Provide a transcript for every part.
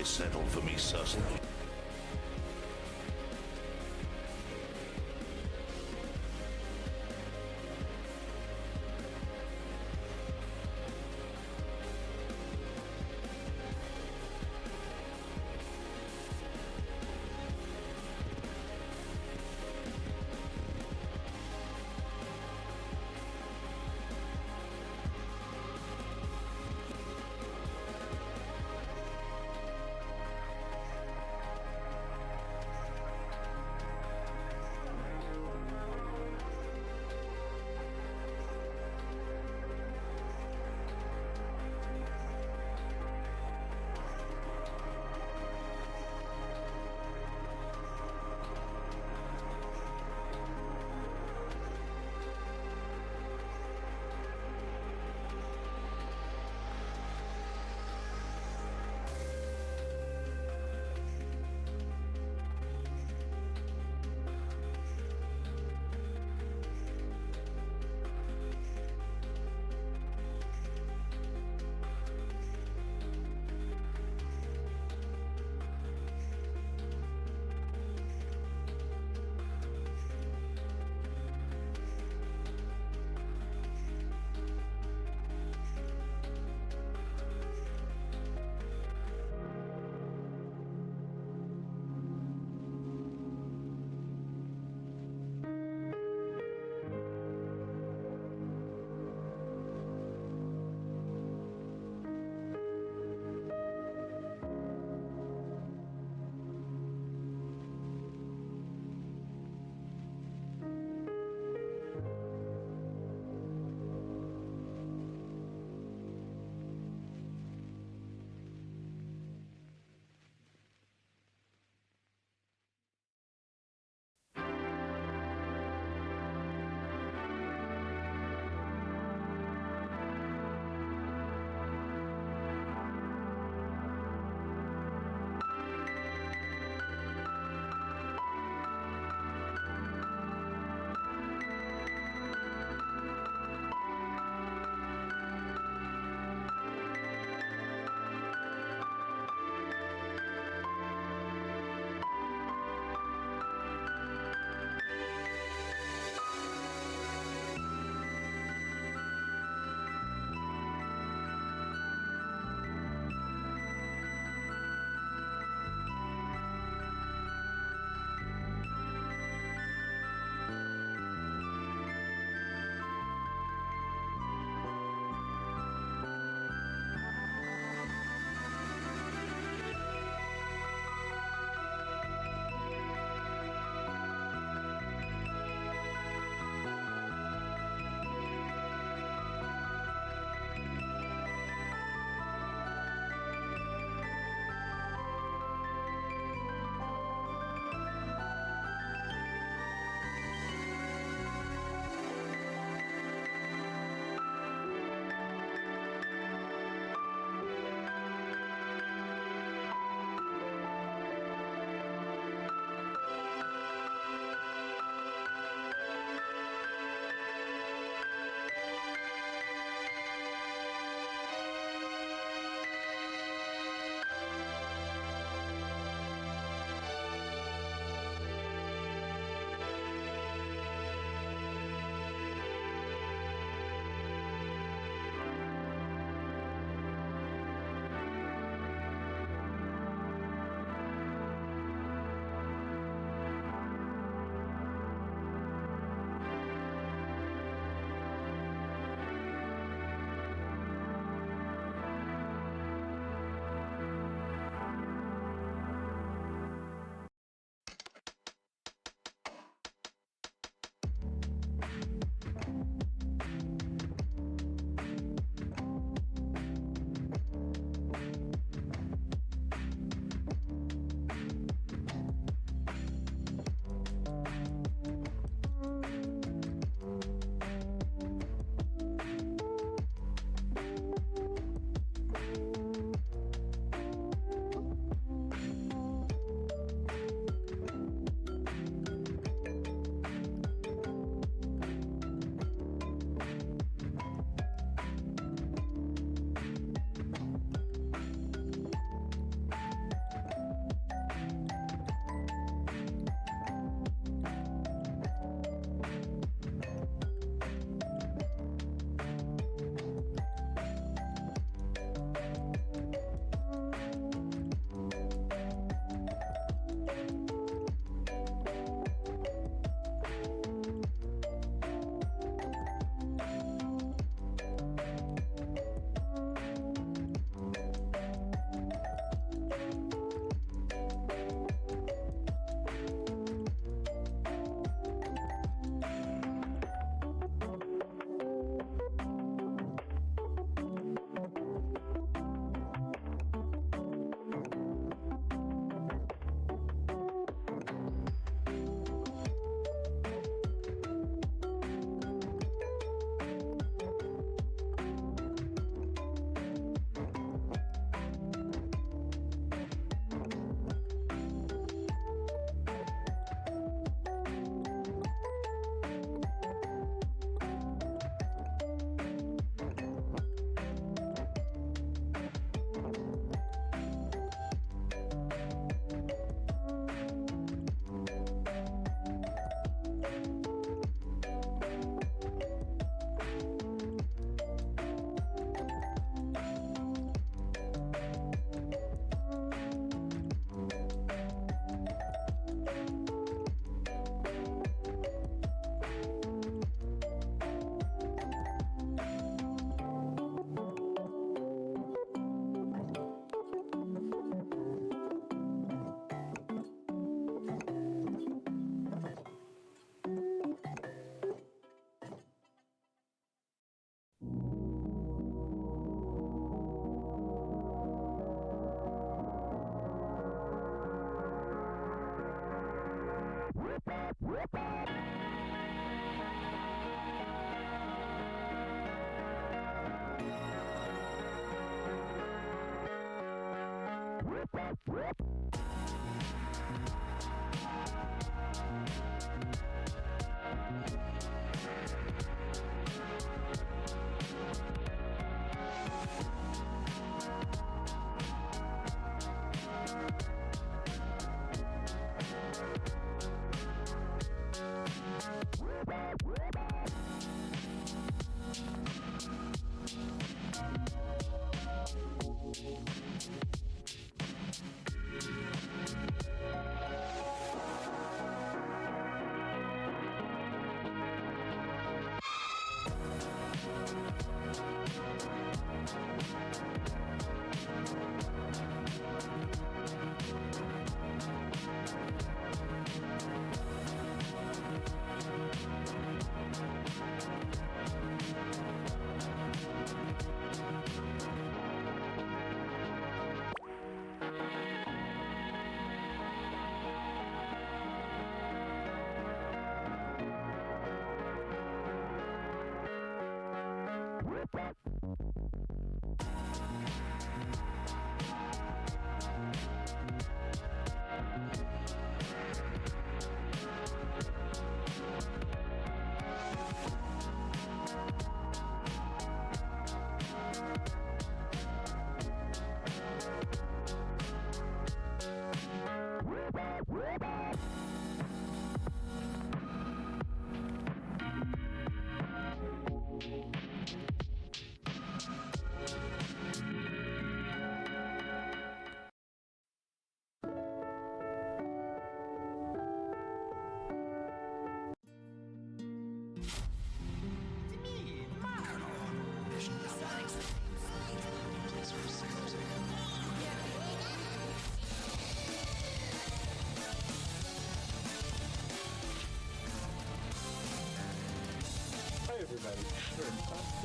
you settle for me, Sussman?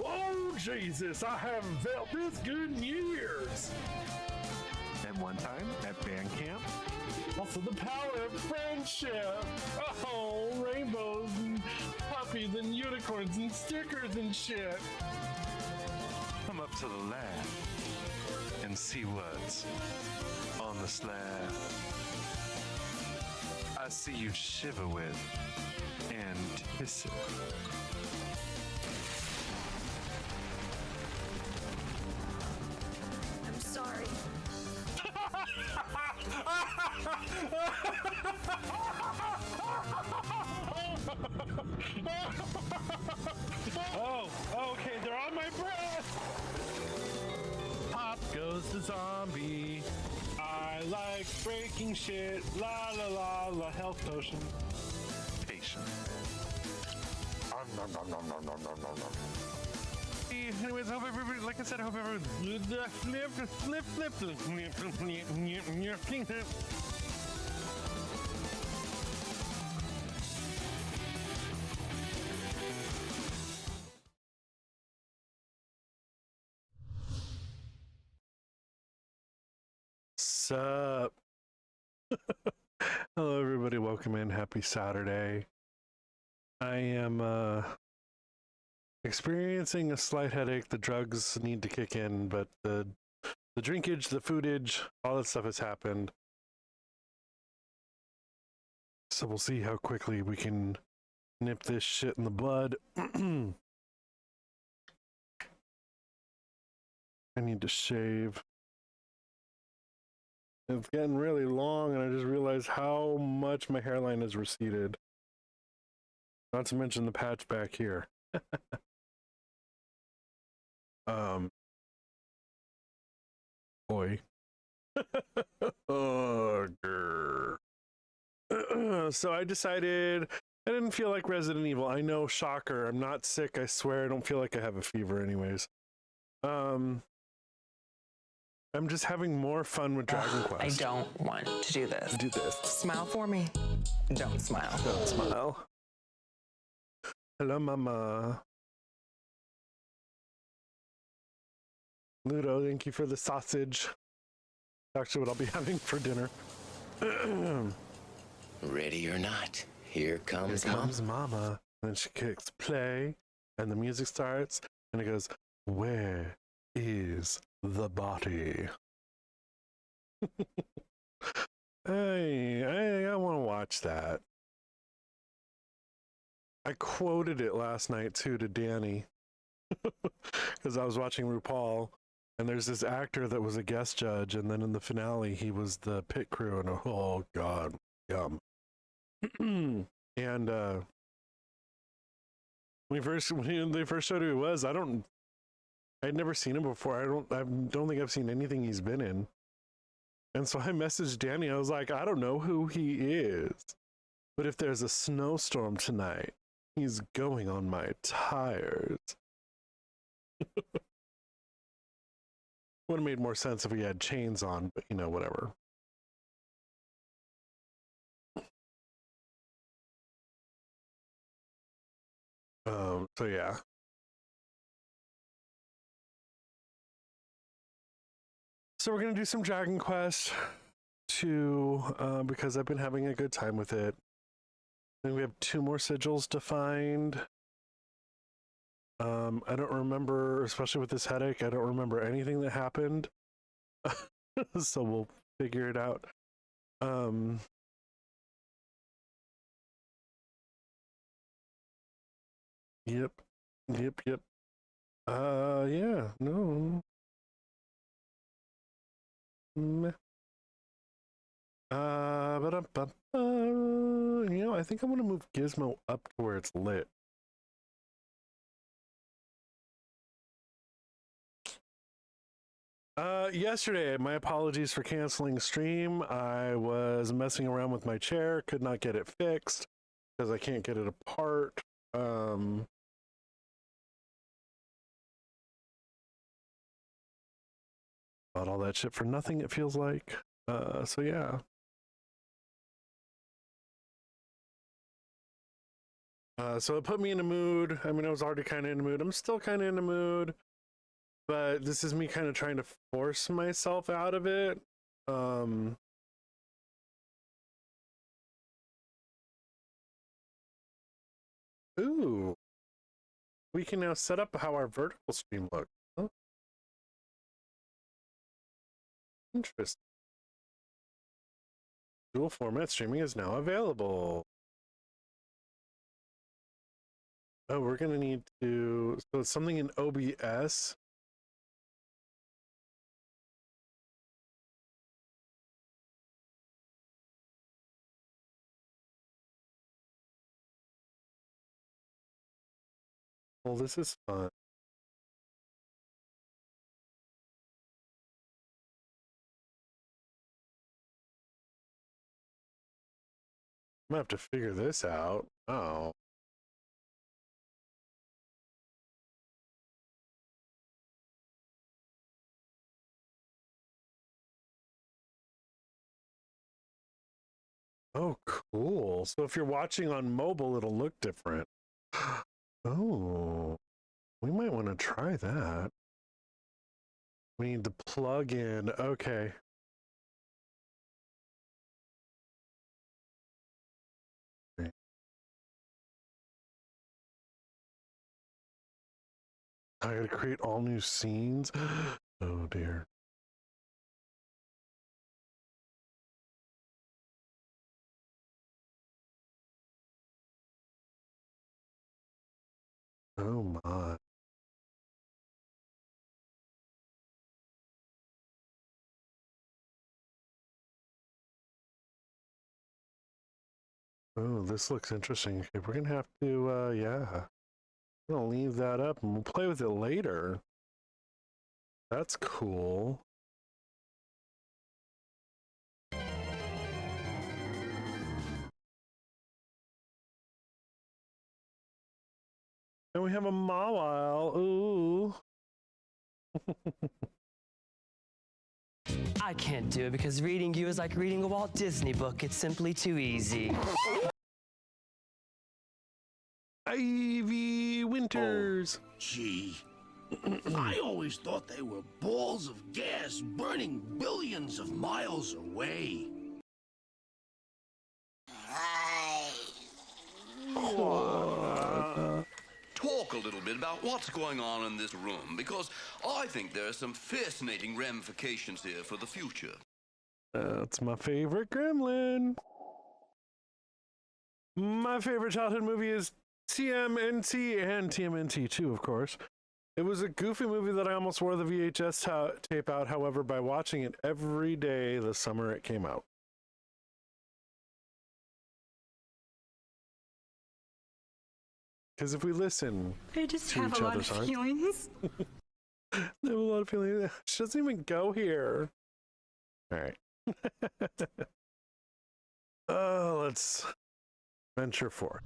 Oh, Jesus, I haven't felt this good in years. And one time at band camp. Also, the power of friendship. Oh, rainbows and puppies and unicorns and stickers and shit. Come up to the lab and see what's on the slab. I see you shiver with anticipation. I'm sorry. Oh, okay, they're on my breath. Pop goes the zombie. I like breaking shit. La la la la. Health potion. Patient. Anyways, hope everybody, like I said, I hope everyone. Sup? Hello, everybody. Welcome in. Happy Saturday. I am experiencing a slight headache. The drugs need to kick in, but the drinkage, the foodage, all that stuff has happened. So we'll see how quickly we can nip this shit in the bud. I need to shave. It's getting really long, and I just realized how much my hairline has receded. Not to mention the patch back here. Boy. Oh, grr. So I decided I didn't feel like Resident Evil. I know, shocker. I'm not sick. I swear. I don't feel like I have a fever, anyways. I'm just having more fun with Dragon Quest. I don't want to do this. Do this. Smile for me. Don't smile. Don't smile. Hello, Mama. Ludo, thank you for the sausage. Actually, what I'll be having for dinner. Ready or not, Here comes, Here comes Mama. And then she clicks play, and the music starts, and it goes, "Where is the body?" I want to watch that. I quoted it last night too to Danny because I was watching RuPaul, and there's this actor that was a guest judge, and then in the finale he was the pit crew, and oh god, yum. And when they first showed who he was, I'd never seen him before. I don't think I've seen anything he's been in. And so I messaged Danny. I was like, I don't know who he is, but if there's a snowstorm tonight, he's going on my tires. Would have made more sense if he had chains on, but you know, whatever. So yeah. So we're gonna do some Dragon Quest 2 because I've been having a good time with it. I think we have 2 more sigils to find. I don't remember, especially with this headache, I don't remember anything that happened. So we'll figure it out. Yep. Yeah, no. Meh. You know, I think I'm gonna move Gizmo up to where it's lit. Yesterday, my apologies for canceling stream. I was messing around with my chair, could not get it fixed because I can't get it apart. Bought all that shit for nothing, it feels like. So yeah. So it put me in a mood. I mean, I was already kind of in a mood. I'm still kind of in a mood, but this is me kind of trying to force myself out of it. Ooh. We can now set up how our vertical stream looks. Huh? Interesting. Dual format streaming is now available. Oh, we're gonna need to, so it's something in OBS. Well, this is fun. I'm gonna have to figure this out. Oh. Oh, cool. So if you're watching on mobile, it'll look different. Oh, we might want to try that. We need the plug-in. Okay. I gotta create all new scenes. Oh dear. Oh my. Oh, this looks interesting. Okay, we're gonna have to, yeah. I'm gonna leave that up and we'll play with it later. That's cool. And we have a Mawile. Ooh. I can't do it because reading you is like reading a Walt Disney book. It's simply too easy. Ivy Winters. Oh, gee. I always thought they were balls of gas burning billions of miles away. a little bit about what's going on in this room, because I think there are some fascinating ramifications here for the future. That's my favorite gremlin. My favorite childhood movie is TMNT and TMNT 2, of course. It was a goofy movie that I almost wore the VHS tape out, however, by watching it every day the summer it came out. Because if we listen I just to have each a lot other's of songs, feelings. I have a lot of feelings. She doesn't even go here. All right. Let's venture forth.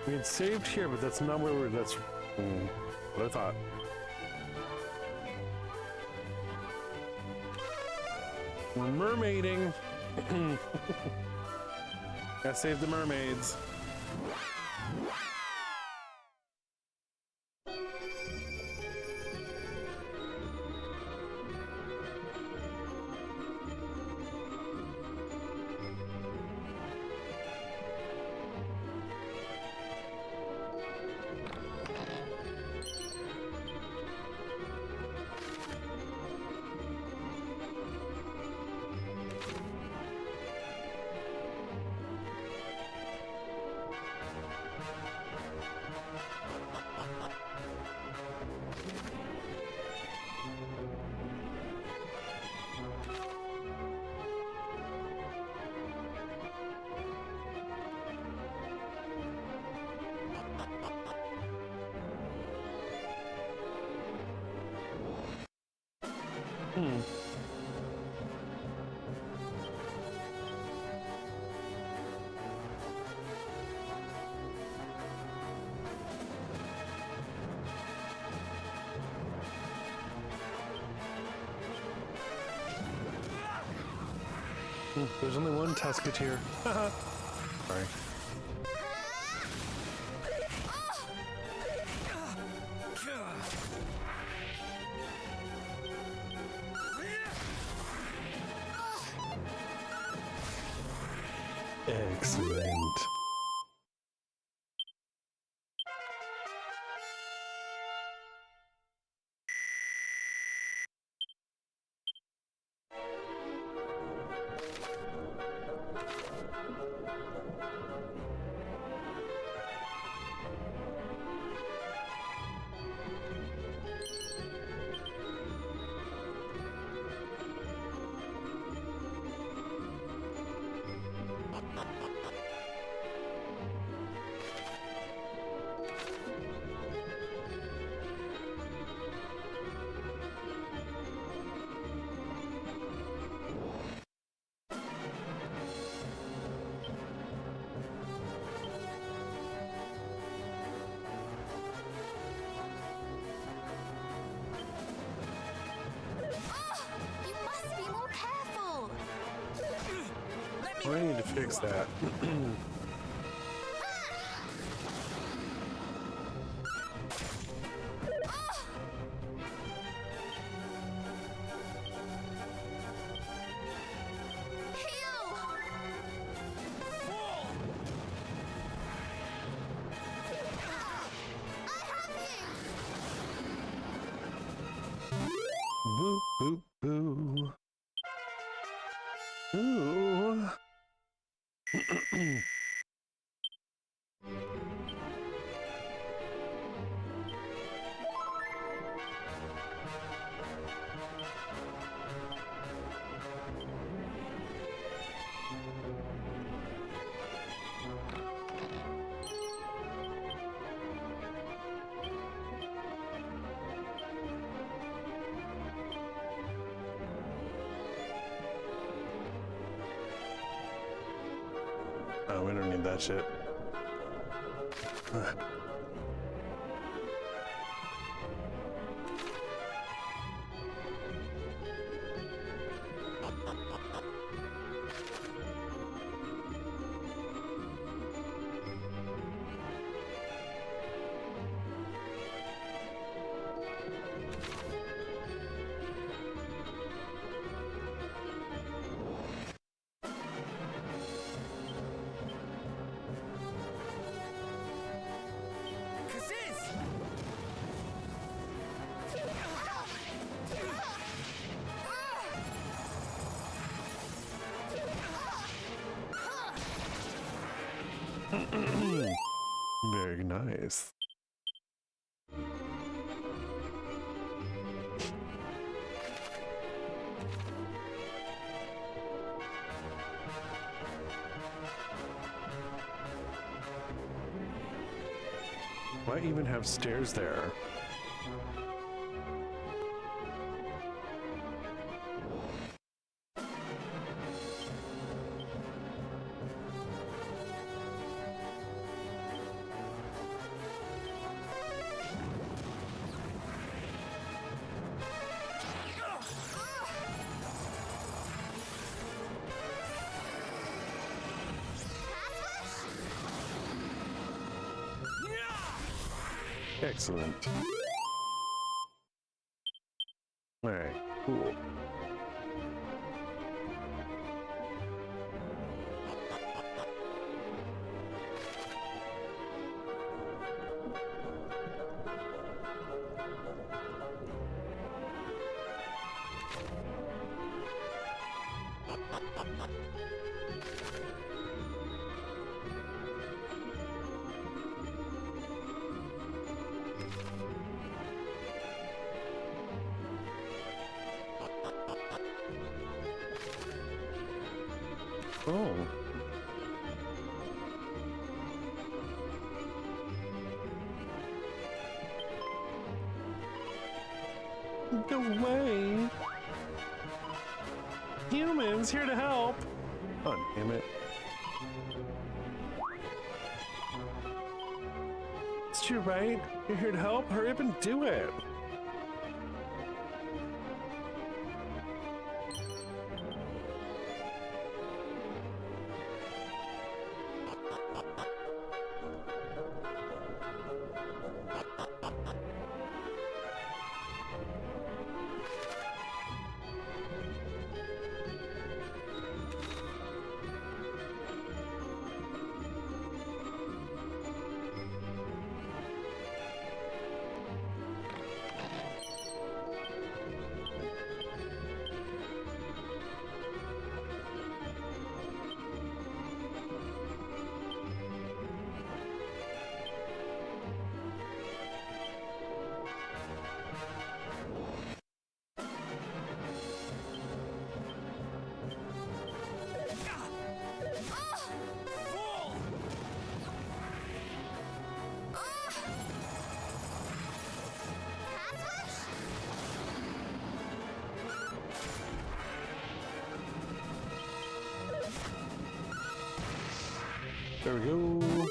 We had saved here, but that's not where we're. That's what I thought. We're mermaiding. Gotta save the mermaids. There's only one Tusketeer. Sorry. Excellent. I need to fix that. Boop, boop, boo. Ooh. Oh, we don't need that shit. nice. Why even have stairs there? Excellent. All right, cool. Oh. Go away. Humans here to help. Oh, damn it. It's true, right? You're here to help? Hurry up and do it. There we go.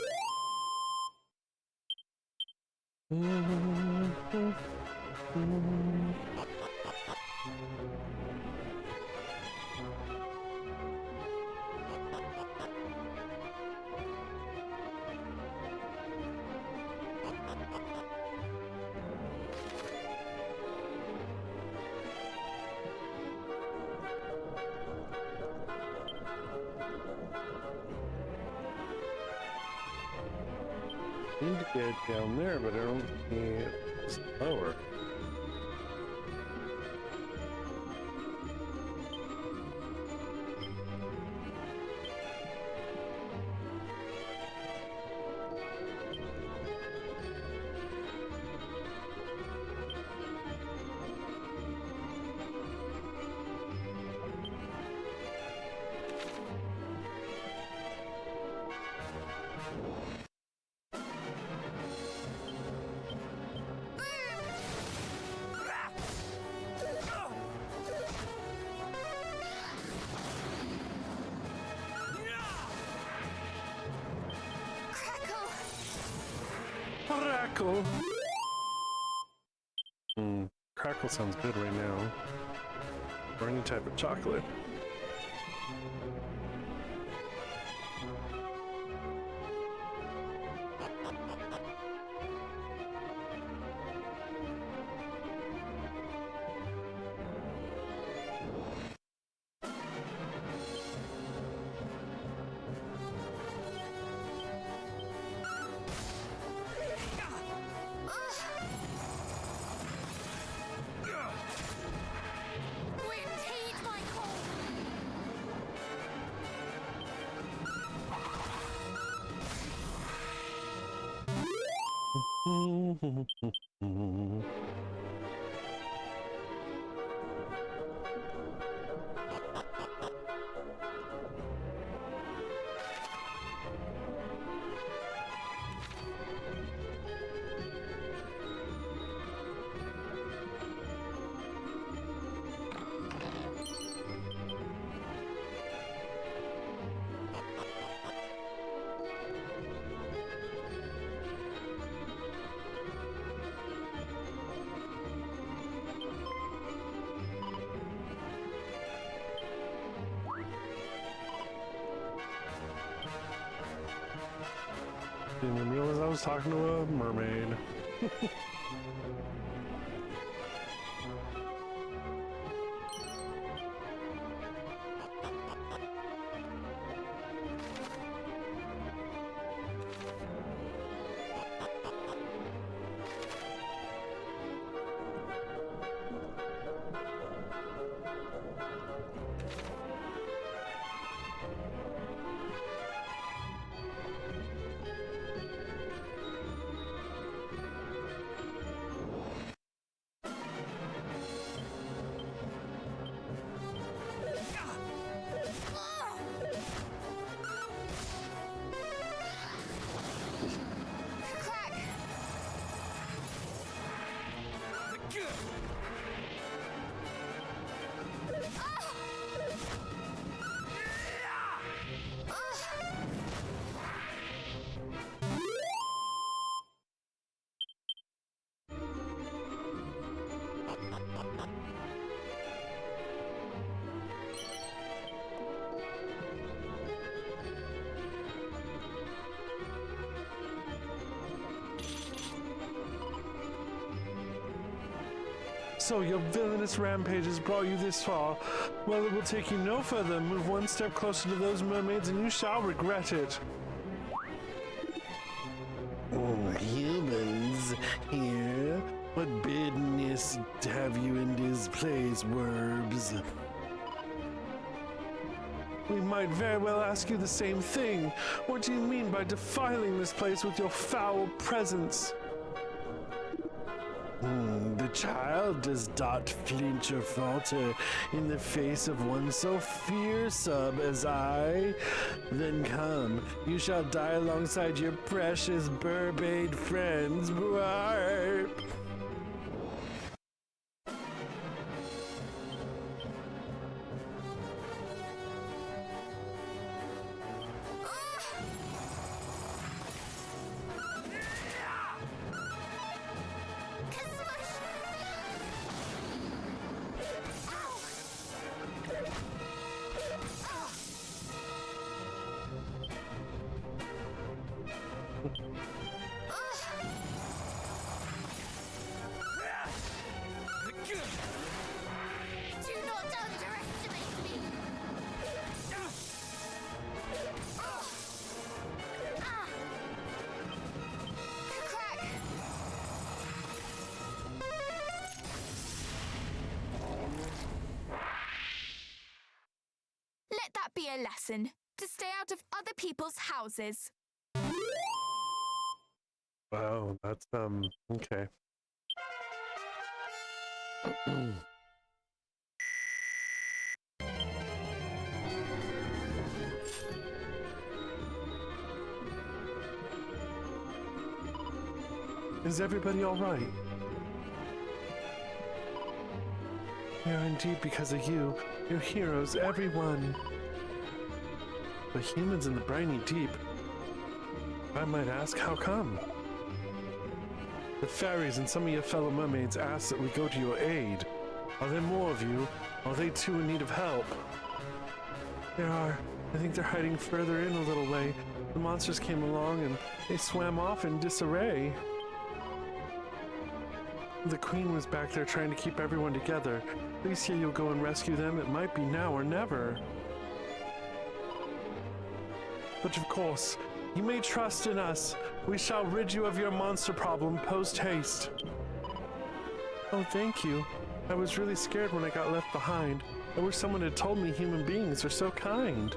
I need to get down there, but I don't see it lower. Crackle. Crackle sounds good right now. Or any type of chocolate. Retain my cold! Didn't realize I was talking to a mermaid. So your villainous rampage has brought you this far. Well, it will take you no further. Move one step closer to those mermaids and you shall regret it. Oh, humans here? What business have you in this place, worms? We might very well ask you the same thing. What do you mean by defiling this place with your foul presence? The child does not flinch or falter in the face of one so fearsome as I. Then come, you shall die alongside your precious mermaid friends. Blarp. Do not underestimate me! Crack! Let that be a lesson, to stay out of other people's houses. Wow, that's okay. Is everybody all right? We are indeed because of you. You're heroes, everyone. But humans in the briny deep. I might ask, how come? The fairies and some of your fellow mermaids asked that we go to your aid. Are there more of you? Are they too in need of help? There are. I think they're hiding further in a little way. The monsters came along and they swam off in disarray. The queen was back there trying to keep everyone together. Please say you'll go and rescue them. It might be now or never. But of course, you may trust in us. We shall rid you of your monster problem post-haste. Oh, thank you. I was really scared when I got left behind. I wish someone had told me human beings are so kind.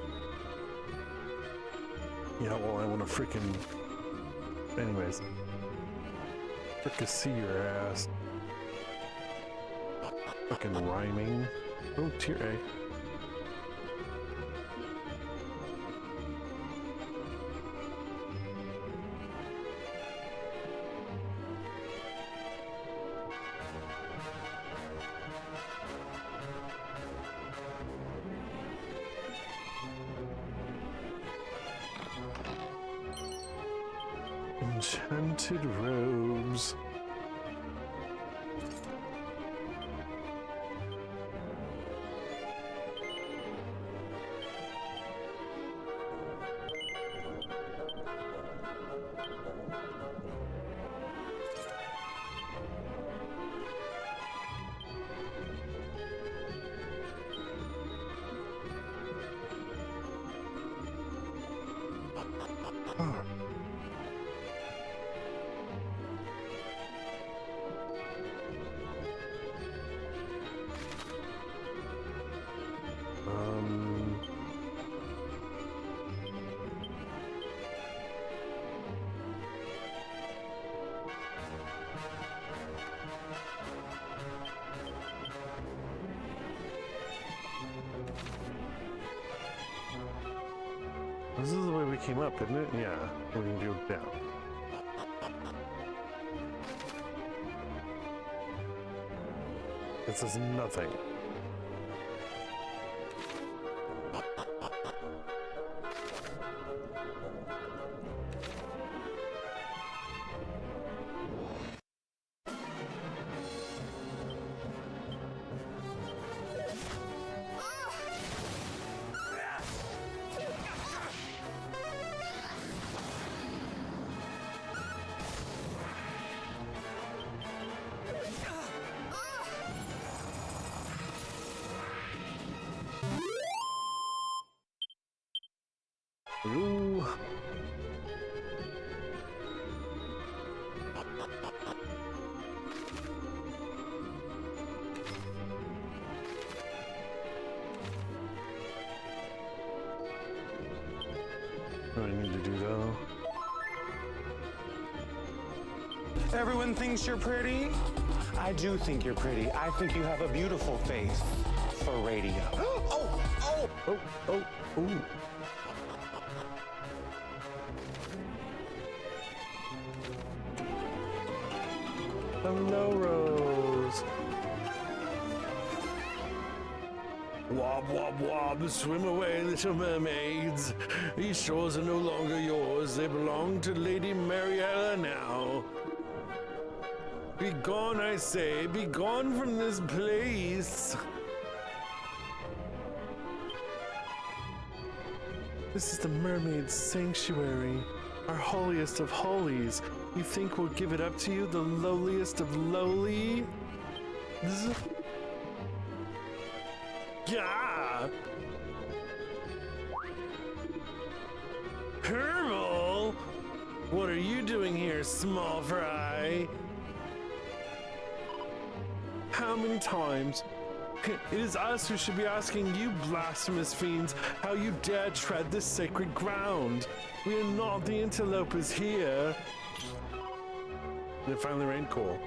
Yeah, well, I want to freaking... Anyways. Fricassee your ass. Fucking rhyming. Oh, tier A. Enchanted robes. This is the way we came up, isn't it? Yeah, we're gonna go down. This is nothing. Ooh. What do I need to do though? Everyone thinks you're pretty. I do think you're pretty. I think you have a beautiful face for radio. Oh, oh, Oh, oh, ooh. Hello, Rose. Wob, wob, wob, swim away, little mermaids. These shores are no longer yours. They belong to Lady Mariella now. Be gone, I say. Be gone from this place. This is the mermaid's sanctuary, our holiest of holies. You think we'll give it up to you, the lowliest of lowly? Yeah! Herbal? What are you doing here, small fry? How many times? It is us who should be asking you, blasphemous fiends, how you dare tread this sacred ground. We are not the interlopers here. And it finally rained coal.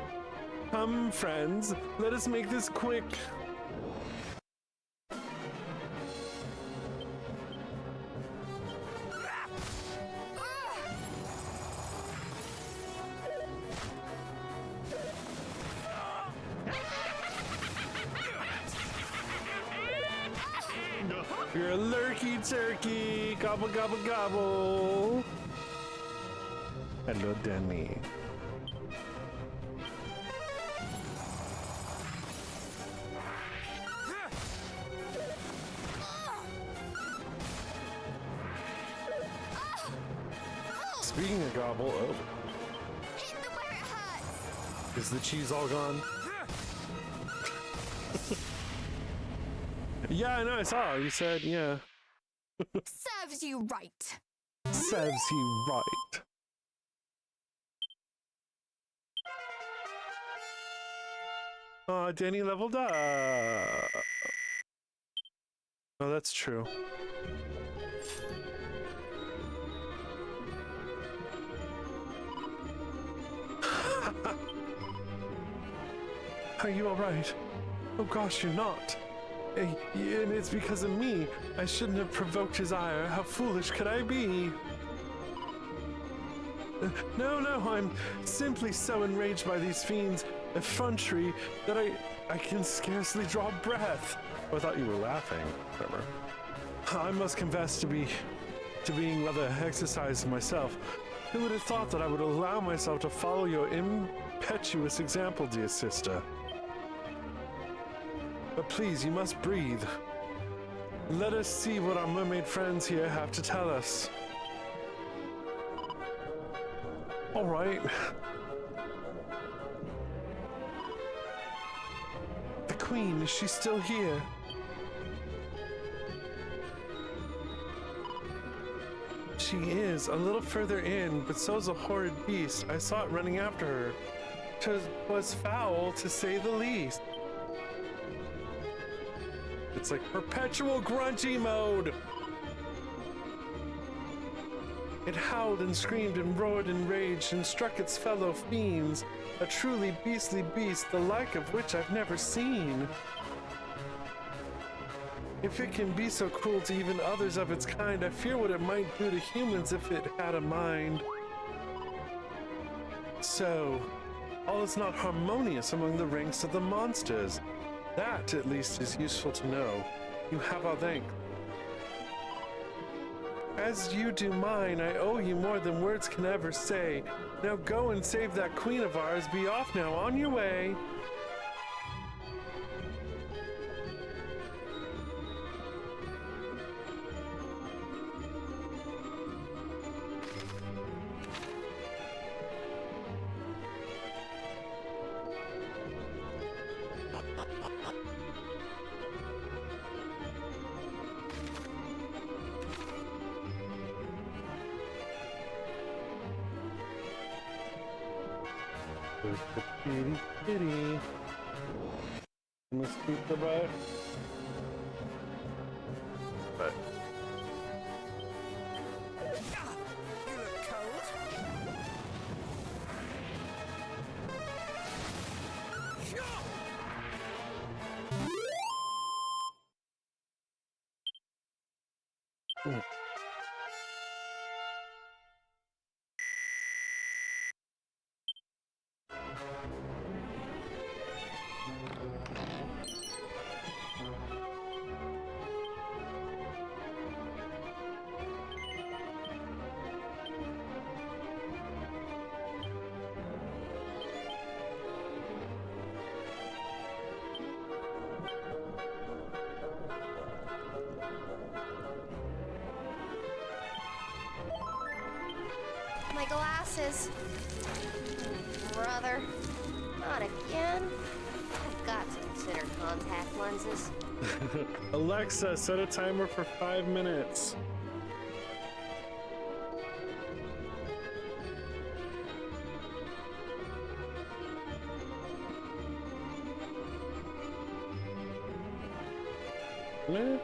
Come, friends, let us make this quick. You're a lurky turkey. Gobble, gobble, gobble. Hello, Danny. Speaking of gobble, oh. Hit them where it hurts. Is the cheese all gone? Yeah, I know, I saw. You said, yeah. Serves you right. Serves you right. Oh, Danny leveled up. Oh, that's true. Are you alright? Oh gosh, you're not. And it's because of me. I shouldn't have provoked his ire. How foolish could I be? No, I'm simply so enraged by these fiends' effrontery that I can scarcely draw breath. Oh, I thought you were laughing. Whatever. I must confess to being rather exercised myself. Who would have thought that I would allow myself to follow your impetuous example, dear sister? But please, you must breathe. Let us see what our mermaid friends here have to tell us. All right. The Queen, is she still here? She is, a little further in, but so's a horrid beast. I saw it running after her. 'Twas foul, to say the least. It's like perpetual grungy mode. It howled and screamed and roared and raged and struck its fellow fiends, a truly beastly beast, the like of which I've never seen. If it can be so cruel to even others of its kind, I fear what it might do to humans if it had a mind. So, all is not harmonious among the ranks of the monsters. That, at least, is useful to know. You have our thanks. As you do mine, I owe you more than words can ever say. Now go and save that queen of ours. Be off now, on your way. Kitty, kitty. Let's keep the butt. But. You look cold. My glasses. Brother. Not again. I've got to consider contact lenses. Alexa, set a timer for 5 minutes.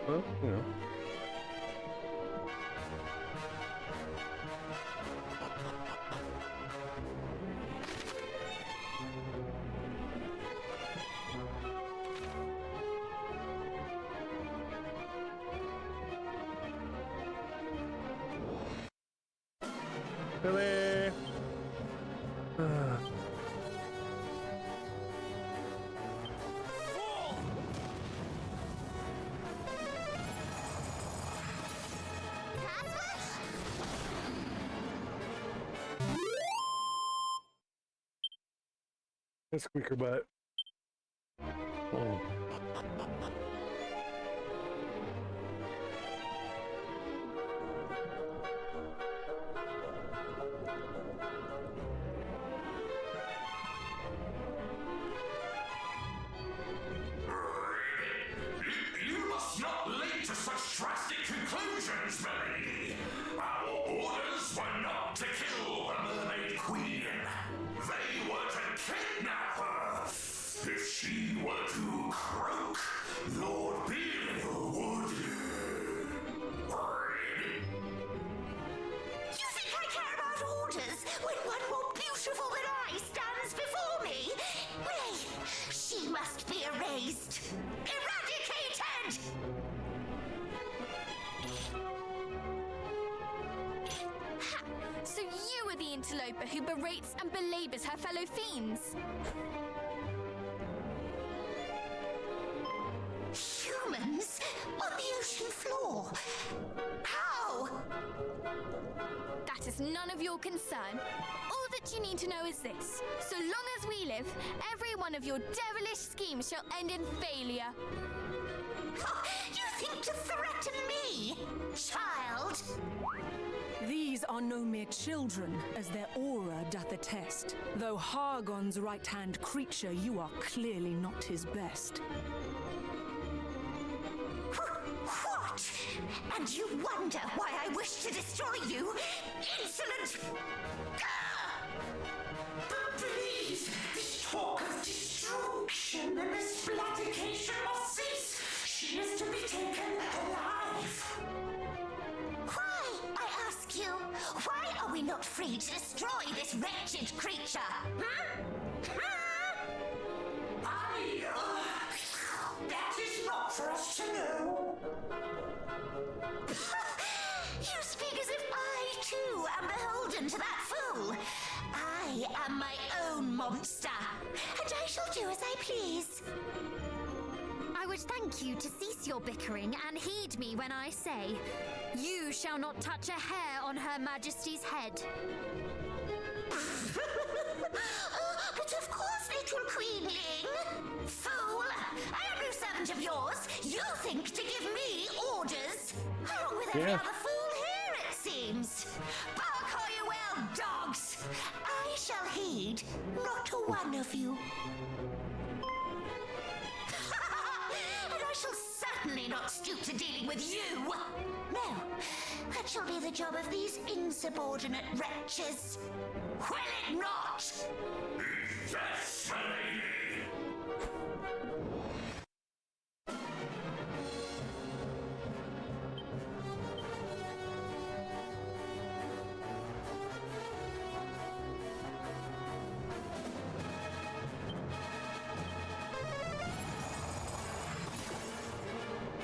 Well, you know. Billy. A squeaker butt. Oh. You must not leap to such drastic conclusions, Melanie. Our orders were not to kill the Mermaid Queen. They were to kidnap her. If she were to croak, Lord Belial would... You think I care about orders when one more beautiful than I stands before me? Nay, she must be erased, eradicated! Ha! So you are the interloper who berates and belabors her fellow fiends. Humans on the ocean floor? How? That is none of your concern. All that you need to know is this. So long as we live, every one of your devilish schemes shall end in failure. You think to threaten me, child? These are no mere children, as their aura doth attest. Though Hargon's right-hand creature, you are clearly not his best. What? And you wonder why I wish to destroy you? Insolent! But please, this talk of destruction and splatification must cease. She is to be taken alive. Why, I ask you, why are we not free to destroy this wretched creature? That is not for us to know. You speak as if I, too, am beholden to that fool. I am my own monster, and I shall do as I please. I would thank you to cease your bickering and heed me when I say, you shall not touch a hair on Her Majesty's head. But of course, little queenling. Fool! I am no servant of yours. You think to give me orders? Along with every other fool here, it seems. Bark all you will, dogs! I shall heed not one of you. And I shall certainly not stoop to dealing with you. No, that shall be the job of these insubordinate wretches. Will it not? Yes, my lady.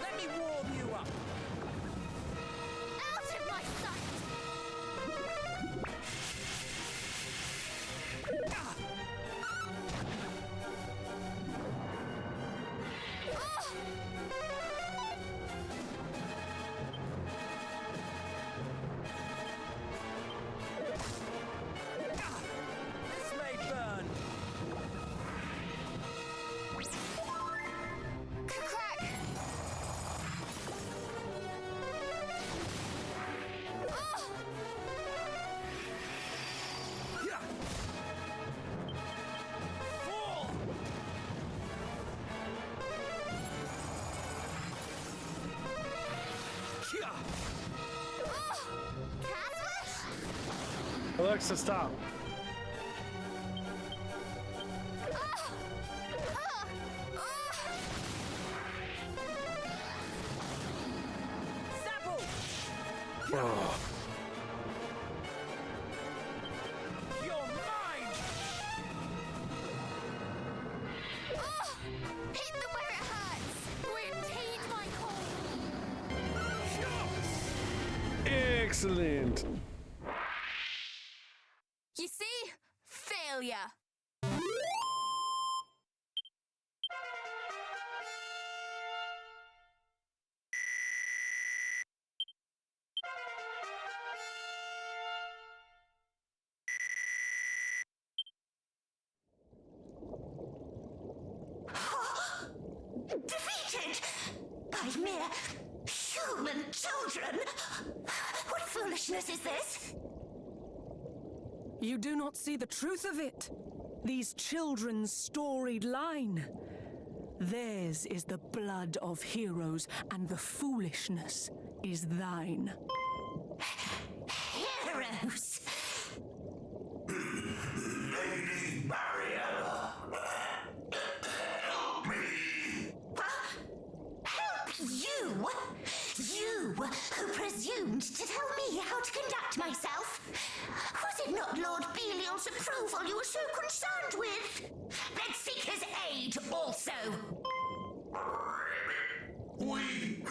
Let me warm you up. Out of my sight! This may burn. Crack! Alexa, stop. Oh. You're mine! Hit them where it hurts! Retain my core! Excellent. You see? Failure. Defeated by mere human children? What foolishness is this? You do not see the truth of it. These children's storied line. Theirs is the blood of heroes, and the foolishness is thine. Heroes? Lady Mariella, help me. Help you? You who presumed to tell me how to conduct myself? Was it not Lord Belial's approved removal you were so concerned with. Let's seek his aid also. We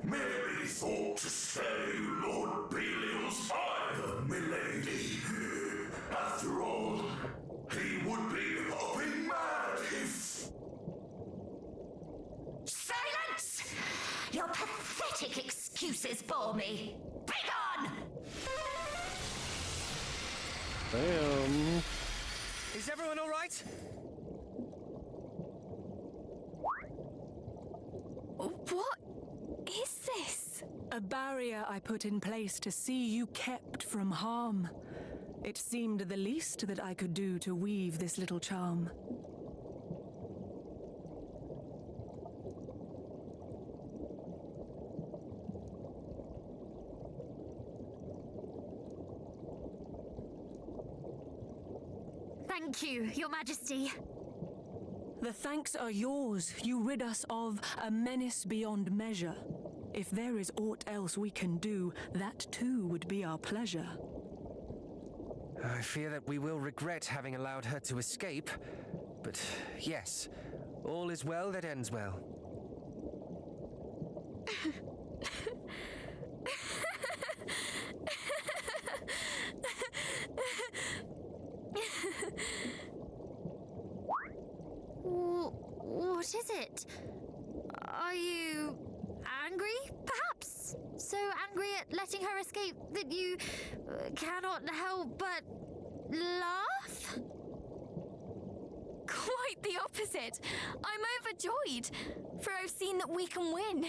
merely thought to spare you Lord Belial's ire, milady. After all, he would be hopping mad if... Silence! Your pathetic excuses bore me. Begone! Damn. Is everyone all right? What is this? A barrier I put in place to see you kept from harm. It seemed the least that I could do to weave this little charm. Thank you, Your Majesty. The thanks are yours. You rid us of a menace beyond measure. If there is aught else we can do, that too would be our pleasure. I fear that we will regret having allowed her to escape. But yes, all is well that ends well. What is it? Are you angry, perhaps? So angry at letting her escape that you cannot help but laugh? Quite the opposite. I'm overjoyed, for I've seen that we can win.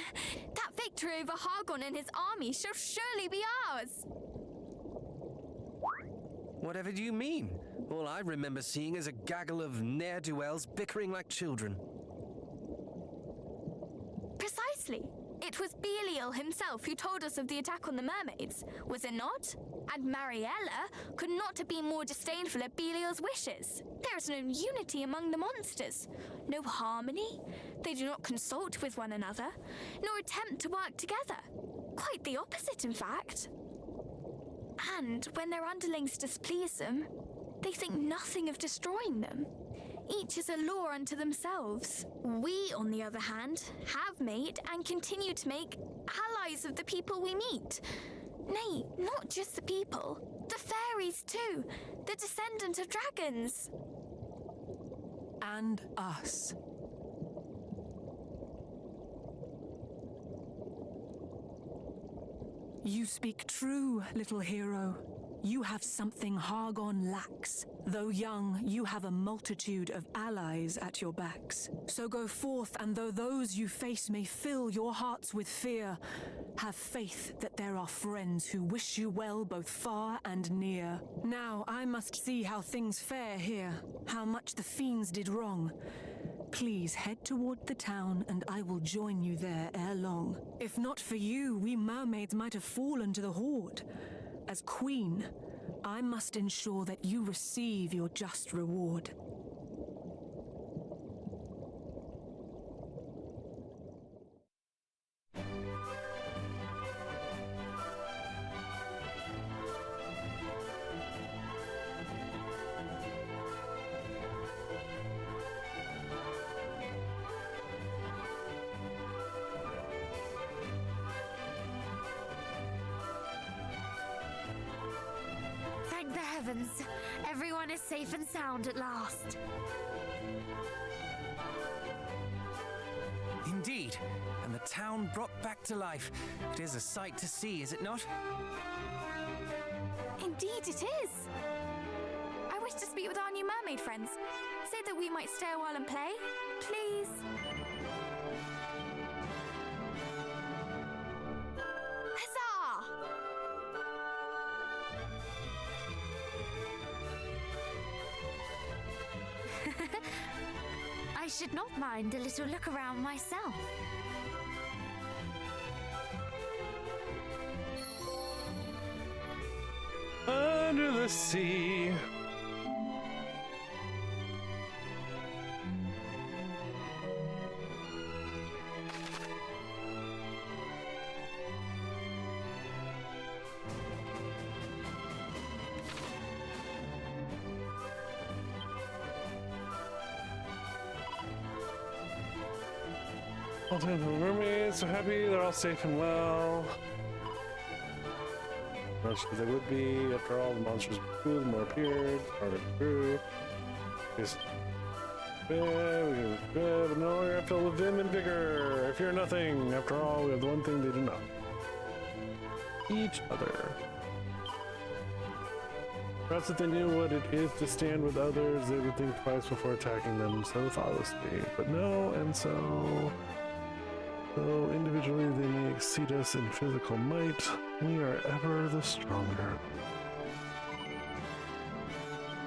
That victory over Hargon and his army shall surely be ours. Whatever do you mean? All I remember seeing is a gaggle of ne'er-do-wells bickering like children. Precisely. It was Belial himself who told us of the attack on the mermaids, was it not? And Mariella could not have been more disdainful of Belial's wishes. There is no unity among the monsters, no harmony. They do not consult with one another, nor attempt to work together. Quite the opposite, in fact. And when their underlings displease them, they think nothing of destroying them. Each is a law unto themselves. We, on the other hand, have made and continue to make allies of the people we meet. Nay, not just the people, the fairies too, the descendant of dragons. And us. You speak true, little hero. You have something Hargon lacks. Though young, you have a multitude of allies at your backs. So go forth, and though those you face may fill your hearts with fear, have faith that there are friends who wish you well both far and near. Now I must see how things fare here, how much the fiends did wrong. Please head toward the town, and I will join you there ere long. If not for you, we mermaids might have fallen to the Horde. As queen, I must ensure that you receive your just reward. Thank the heavens. Everyone is safe and sound at last. Indeed, and the town brought back to life. It is a sight to see, is it not? Indeed it is. I wish to speak with our new mermaid friends. Say that we might stay a while and play, please. Huzzah! I should not mind a little look around myself. Under the sea. All time for mermaids, so happy they're all safe and well. Much as they would be. After all, the monsters grew, the more appeared, the harder it grew. Just we no longer filled with vim and vigor. I fear nothing. After all, we have the one thing they do not. Each other. Perhaps if they knew what it is to stand with others, they would think twice before attacking them so thoughtlessly. But no, and so though individually they may exceed us in physical might, we are ever the stronger.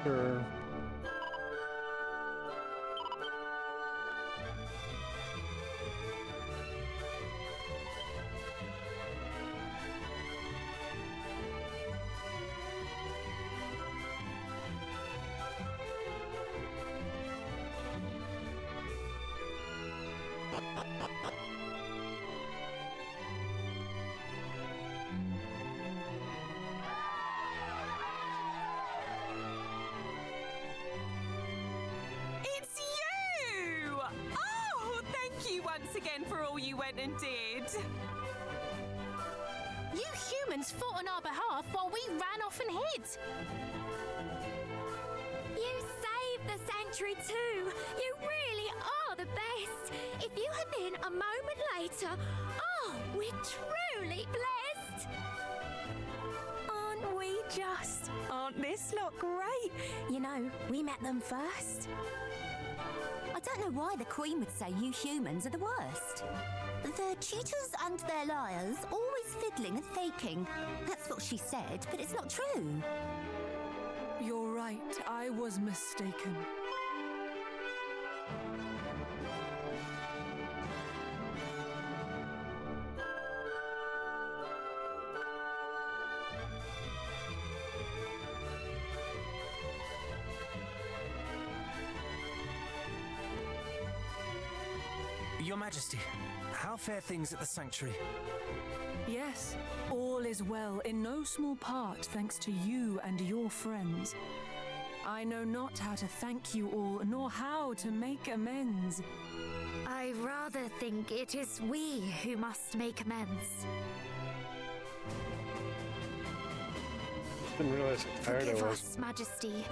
Sure. It's you! Oh, thank you once again for all you went and did. You humans fought on our behalf while we ran off and hid. You saved the sanctuary too. You really are the best. If you had been a moment later, oh, we're truly blessed. Aren't we just? Aren't this lot great? You know, we met them first. I don't know why the Queen would say you humans are the worst. They're cheaters and they're liars, always fiddling and faking. That's what she said, but it's not true. You're right, I was mistaken. Your Majesty, how fare things at the sanctuary? Yes, all is well, in no small part thanks to you and your friends. I know not how to thank you all, nor how to make amends. I rather think it is we who must make amends. Didn't realize how tired I Forgive was. us, Majesty,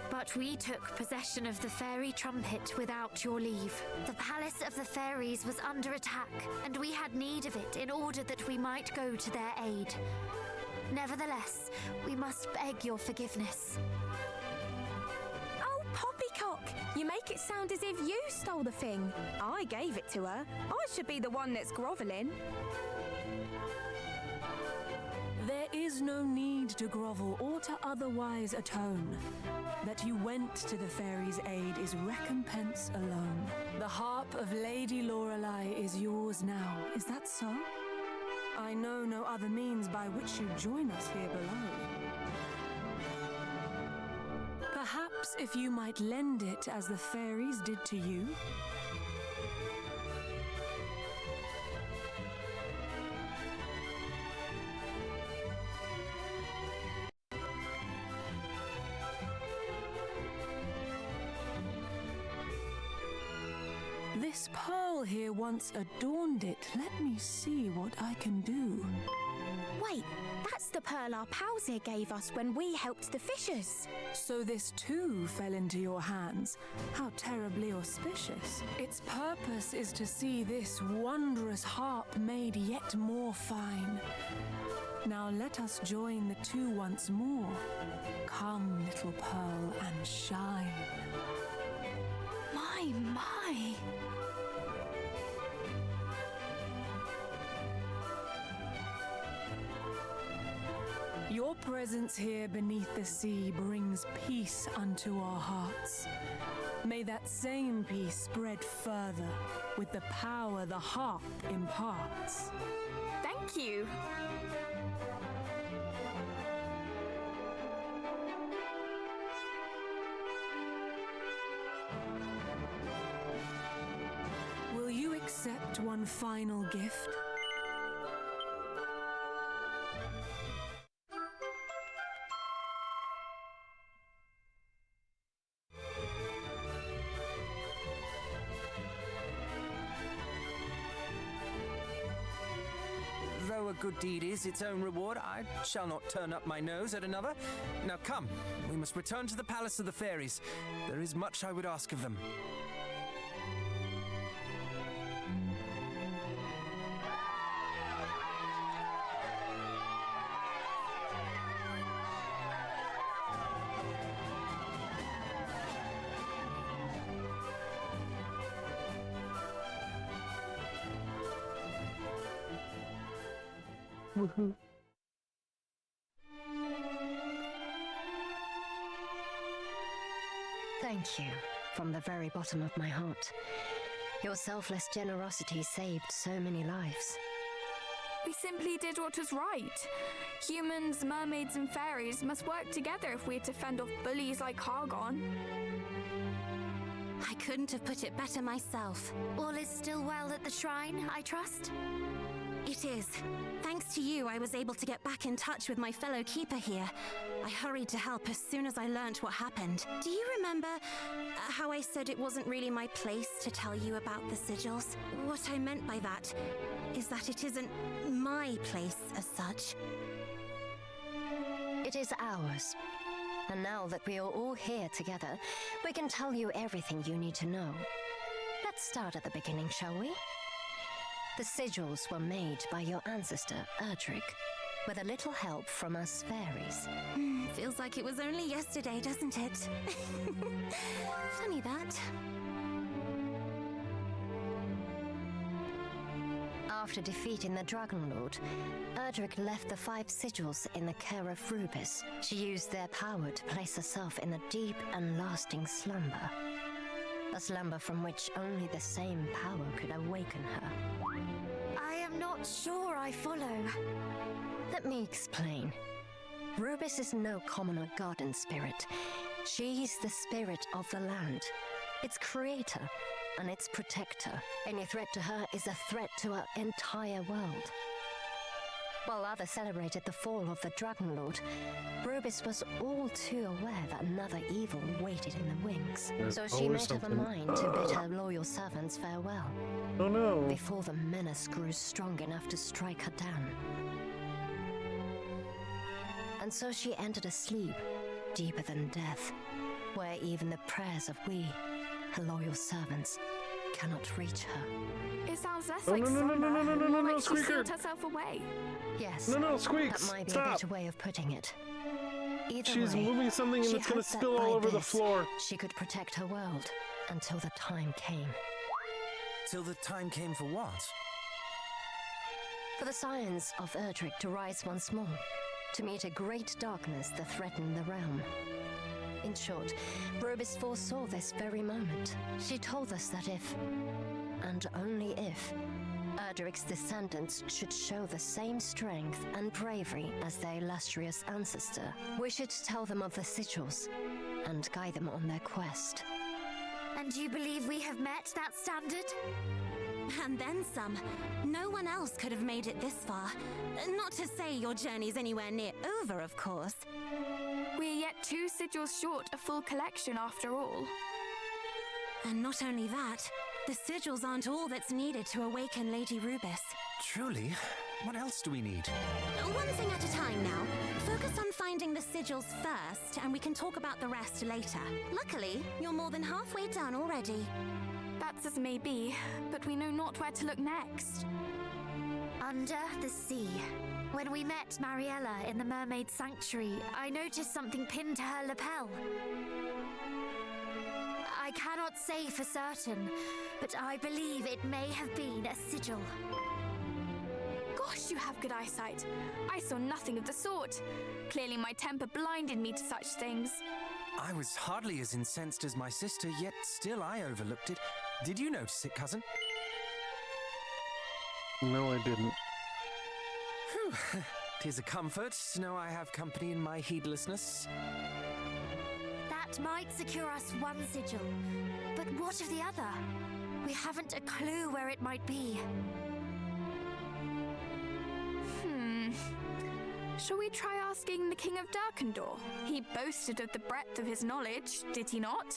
but we took possession of the fairy trumpet without your leave. The palace of the fairies was under attack, and we had need of it in order that we might go to their aid. Nevertheless, we must beg your forgiveness. Oh, Poppycock! You make it sound as if you stole the thing. I gave it to her. I should be the one that's groveling. There is no need to grovel or to otherwise atone. That you went to the fairies' aid is recompense alone. The harp of Lady Lorelei is yours now. Is that so? I know no other means by which you join us here below. Perhaps if you might lend it as the fairies did to you. This pearl here once adorned it. Let me see what I can do. Wait, that's the pearl our pals here gave us when we helped the fishers. So this too fell into your hands. How terribly auspicious. Its purpose is to see this wondrous harp made yet more fine. Now let us join the two once more. Come, little pearl, and shine. My. Your presence here beneath the sea brings peace unto our hearts. May that same peace spread further with the power the harp imparts. Thank you. Will you accept one final gift? good deed is its own reward, I shall not turn up my nose at another. Now come, we must return to the Palace of the Fairies. There is much I would ask of them. Woohoo. Thank you, from the very bottom of my heart. Your selfless generosity saved so many lives. We simply did what was right. Humans, mermaids, and fairies must work together if we're to fend off bullies like Hargon. I couldn't have put it better myself. All is still well at the shrine, I trust? It is. Thanks to you, I was able to get back in touch with my fellow keeper here. I hurried to help as soon as I learnt what happened. Do you remember how I said it wasn't really my place to tell you about the sigils? What I meant by that is that it isn't my place as such. It is ours. And now that we are all here together, we can tell you everything you need to know. Let's start at the beginning, shall we? The sigils were made by your ancestor, Erdrick, with a little help from us fairies. Feels like it was only yesterday, doesn't it? Funny that. After defeating the Dragon Lord, Erdrick left the 5 sigils in the care of Rubis. She used their power to place herself in a deep and lasting slumber. A slumber from which only the same power could awaken her. I am not sure I follow. Let me explain. Rubis is no commoner garden spirit. She is the spirit of the land, its creator and its protector. Any threat to her is a threat to our entire world. While others celebrated the fall of the Dragon Lord, Rubis was all too aware that another evil waited in the wings. So she made up her mind to bid her loyal servants farewell. Oh no. Before the menace grew strong enough to strike her down. And so she entered a sleep deeper than death, where even the prayers of we, her loyal servants, cannot reach her. It sounds less Oh, like no, slumber, like she Squeaker. sealed herself away. Yes. No, Squeaks, that might be stop. a better way of putting it. Either She's way, moving something and she it's gonna hoped that spill all by over the this, floor. She could protect her world until the time came. Till the time came for what? For the science of Erdrick to rise once more, to meet a great darkness that threatened the realm. In short, Rubis foresaw this very moment. She told us that if, and only if, Erdrick's descendants should show the same strength and bravery as their illustrious ancestor, we should tell them of the sigils and guide them on their quest. And you believe we have met that standard? And then some. No one else could have made it this far. Not to say your journey's anywhere near over, of course. We are yet 2 sigils short a full collection after all. And not only that, the sigils aren't all that's needed to awaken Lady Rubis. Truly? What else do we need? One thing at a time now. Focus on finding the sigils first, and we can talk about the rest later. Luckily, you're more than halfway done already. That's as may be, but we know not where to look next. Under the sea. When we met Mariella in the Mermaid Sanctuary, I noticed something pinned to her lapel. I cannot say for certain, but I believe it may have been a sigil. Gosh, you have good eyesight. I saw nothing of the sort. Clearly my temper blinded me to such things. I was hardly as incensed as my sister, yet still I overlooked it. Did you notice it, cousin? No, I didn't. Whew. 'Tis a comfort to know I have company in my heedlessness. That might secure us one sigil, but what of the other? We haven't a clue where it might be. Shall we try asking the King of Darkendor? He boasted of the breadth of his knowledge, did he not?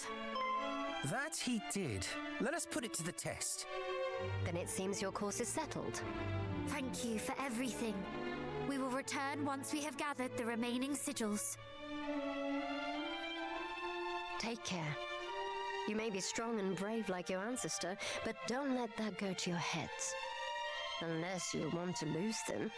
That he did. Let us put it to the test. Then it seems your course is settled. Thank you for everything. We will return once we have gathered the remaining sigils. Take care. You may be strong and brave like your ancestor, but don't let that go to your heads. Unless you want to lose them.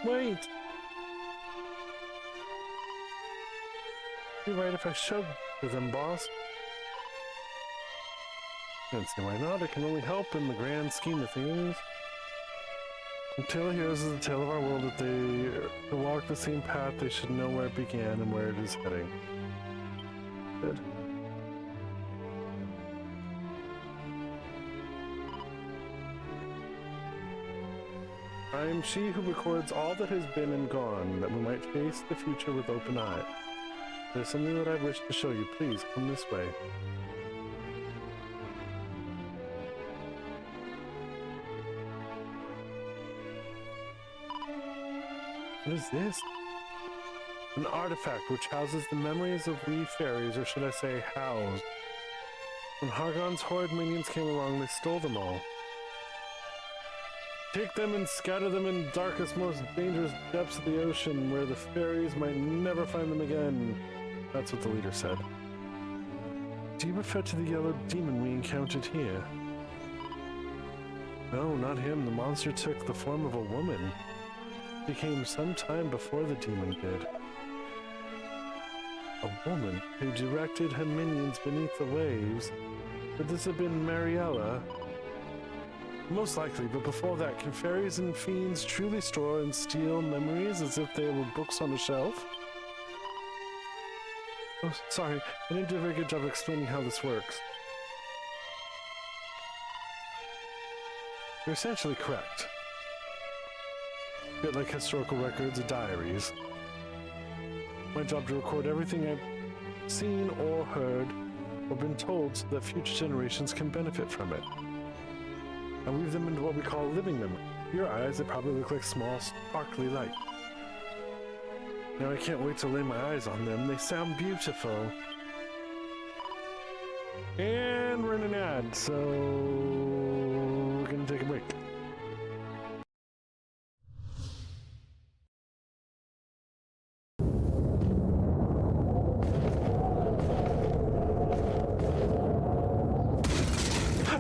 Wait! You're right if I showed to them, boss. Can't see why not. It can only help in the grand scheme of things. The tale of heroes is the tale of our world. That they walk the same path, they should know where it began and where it is heading. Good. I am she who records all that has been and gone, that we might face the future with open eye. There's something that I wish to show you. Please, come this way. What is this? An artifact which houses the memories of we fairies, or should I say housed. When Hargon's horrid minions came along, they stole them all. Take them and scatter them in the darkest, most dangerous depths of the ocean, where the fairies might never find them again. That's what the leader said. Do you refer to the yellow demon we encountered here? No, not him. The monster took the form of a woman. He came some time before the demon did. A woman who directed her minions beneath the waves. Could this have been Mariella? Most likely, but before that, can fairies and fiends truly store and steal memories as if they were books on a shelf? Oh, sorry, I didn't do a very good job explaining how this works. You're essentially correct. A bit like historical records or diaries. My job to record everything I've seen or heard or been told so that future generations can benefit from it. I weave them into what we call living memory. Your eyes, they probably look like small, sparkly light. Now I can't wait to lay my eyes on them. They sound beautiful. And we're in an ad, so we're gonna take a break.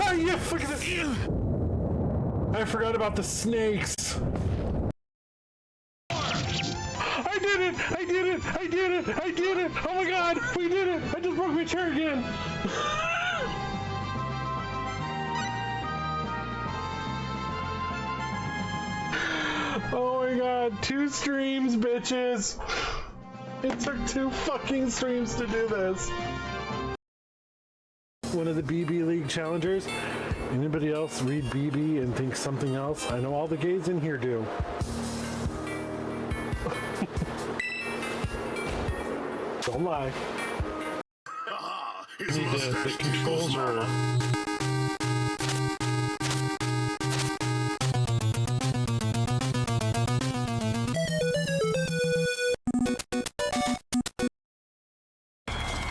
Ah, yeah, fuck this. I forgot about the snakes. I did it! I did it! I did it! I did it! Oh my god! We did it! I just broke my chair again! Oh my god, 2 streams, bitches! It took 2 fucking streams to do this. One of the BB League challengers. Anybody else read BB and think something else? I know all the gays in here do. Don't lie. Need the controls roll.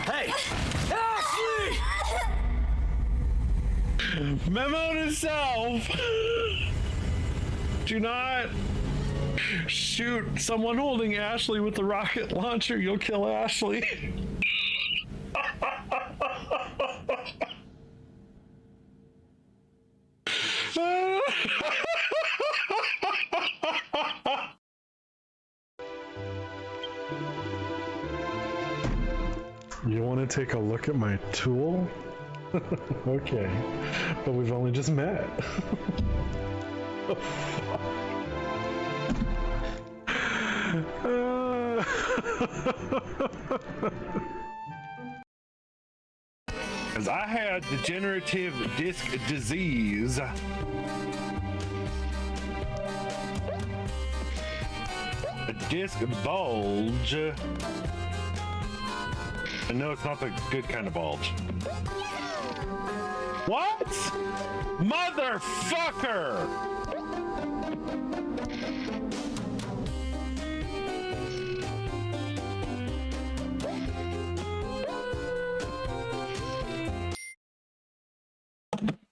Hey! Ashley! Memo to self! Do not shoot someone holding Ashley with the rocket launcher. You'll kill Ashley. You want to take a look at my tool? Okay, but we've only just met. Oh, fuck. Because I had degenerative disc disease. A disc bulge. And no, it's not the good kind of bulge. What? Motherfucker!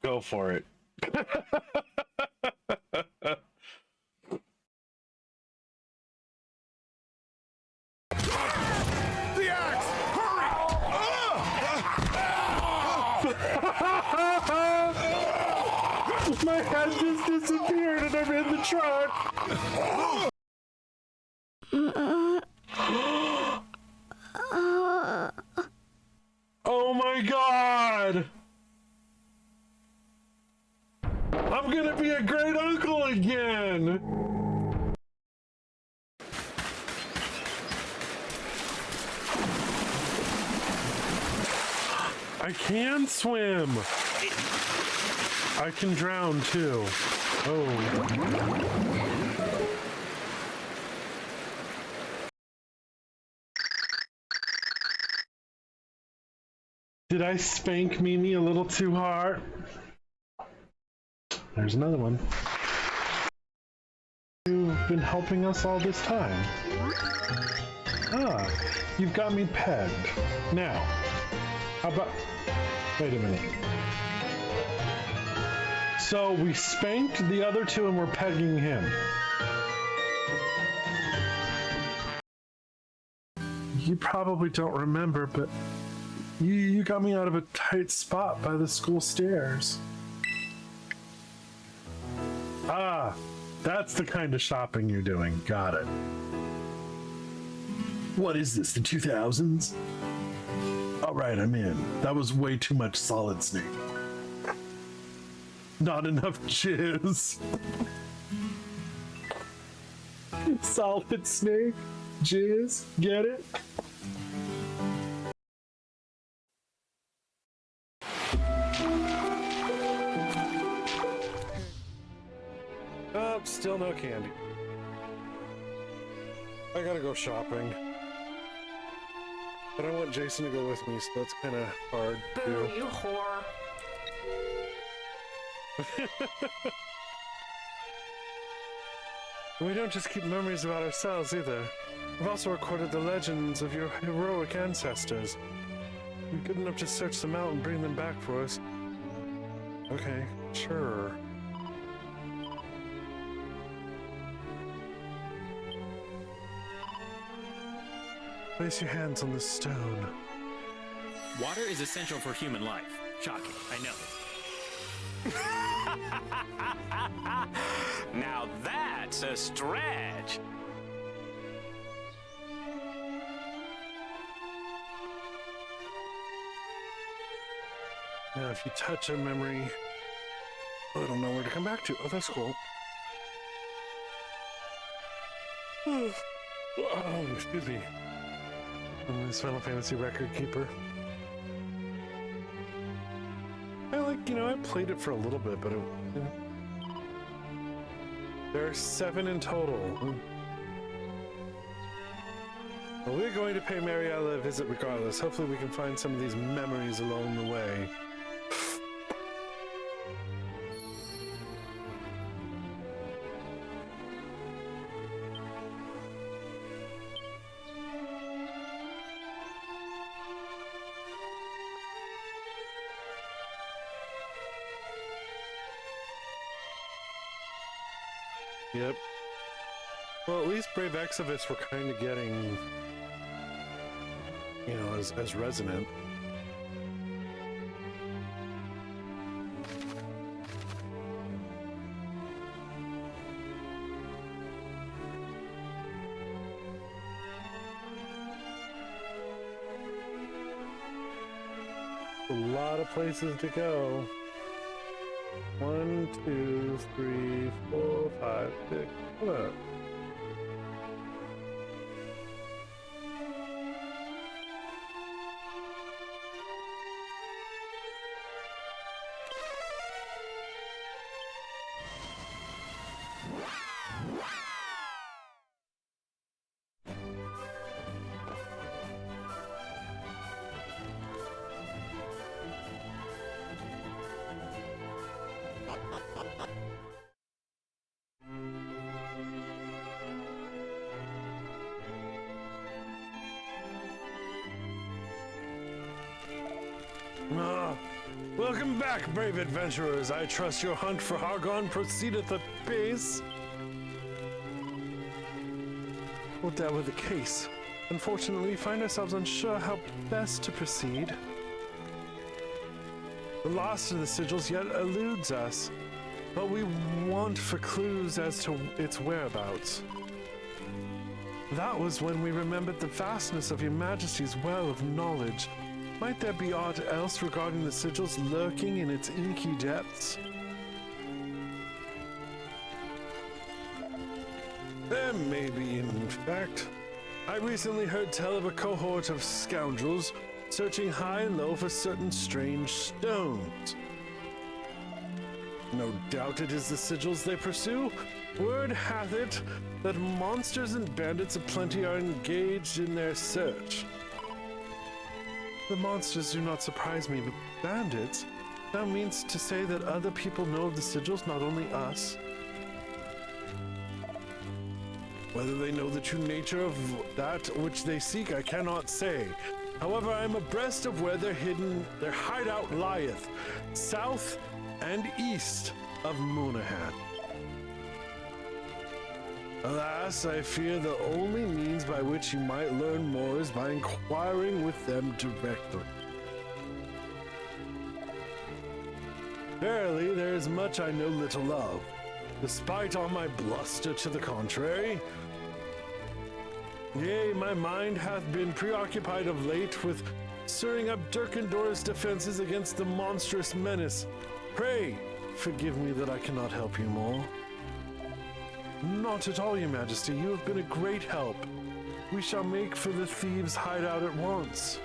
Go for it. The axe! Hurry! My head just disappeared and I'm in the truck. Oh my god! I'm gonna be a great uncle again! I can swim! I can drown too. Oh. Did I spank Mimi a little too hard? There's another one. You've been helping us all this time. Ah, you've got me pegged. Now, how about... Wait a minute. So we spanked the other two and we're pegging him. You probably don't remember, but you got me out of a tight spot by the school stairs. Ah, that's the kind of shopping you're doing. Got it. What is this, the 2000s? All right, I'm in. That was way too much Solid Snake. Not enough jizz. Solid Snake, jizz, get it? Oh, still no candy. I gotta go shopping. But I want Jason to go with me, so that's kind of hard to do. Boo, you whore. We don't just keep memories about ourselves either. We've also recorded the legends of your heroic ancestors. Be good enough to search them out and bring them back for us. Okay, sure. Place your hands on the stone. Water is essential for human life. Shocking, I know. Now that's a stretch. Now, if you touch a memory, it'll know where to come back to. Oh, that's cool. Oh, excuse me. I'm this Final Fantasy record keeper. I played it for a little bit, but there are 7 in total. Well, we're going to pay Mariella a visit regardless. Hopefully we can find some of these memories along the way. Yep. Well, at least Brave Exodus we're kind of getting, as resonant. A lot of places to go. 1, 2, 3, 4, 5, 6. Hold up. Welcome back, brave adventurers. I trust your hunt for Hargon proceedeth apace. Well, that were the case. Unfortunately, we find ourselves unsure how best to proceed. The loss of the sigils yet eludes us, but we want for clues as to its whereabouts. That was when we remembered the vastness of your majesty's well of knowledge. Might there be aught else regarding the sigils lurking in its inky depths? There may be, in fact. I recently heard tell of a cohort of scoundrels searching high and low for certain strange stones. No doubt it is the sigils they pursue. Word hath it that monsters and bandits aplenty are engaged in their search. The monsters do not surprise me, but bandits? That means to say that other people know of the sigils, not only us. Whether they know the true nature of that which they seek, I cannot say. However, I am abreast of where their hideout lieth, south and east of Moonahan. Alas, I fear the only means by which you might learn more is by inquiring with them directly. Verily, there is much I know little of, despite all my bluster to the contrary. Yea, my mind hath been preoccupied of late with stirring up Durkendor's defenses against the monstrous menace. Pray, forgive me that I cannot help you more. Not at all, your majesty. You have been a great help. We shall make for the thieves' hideout at once.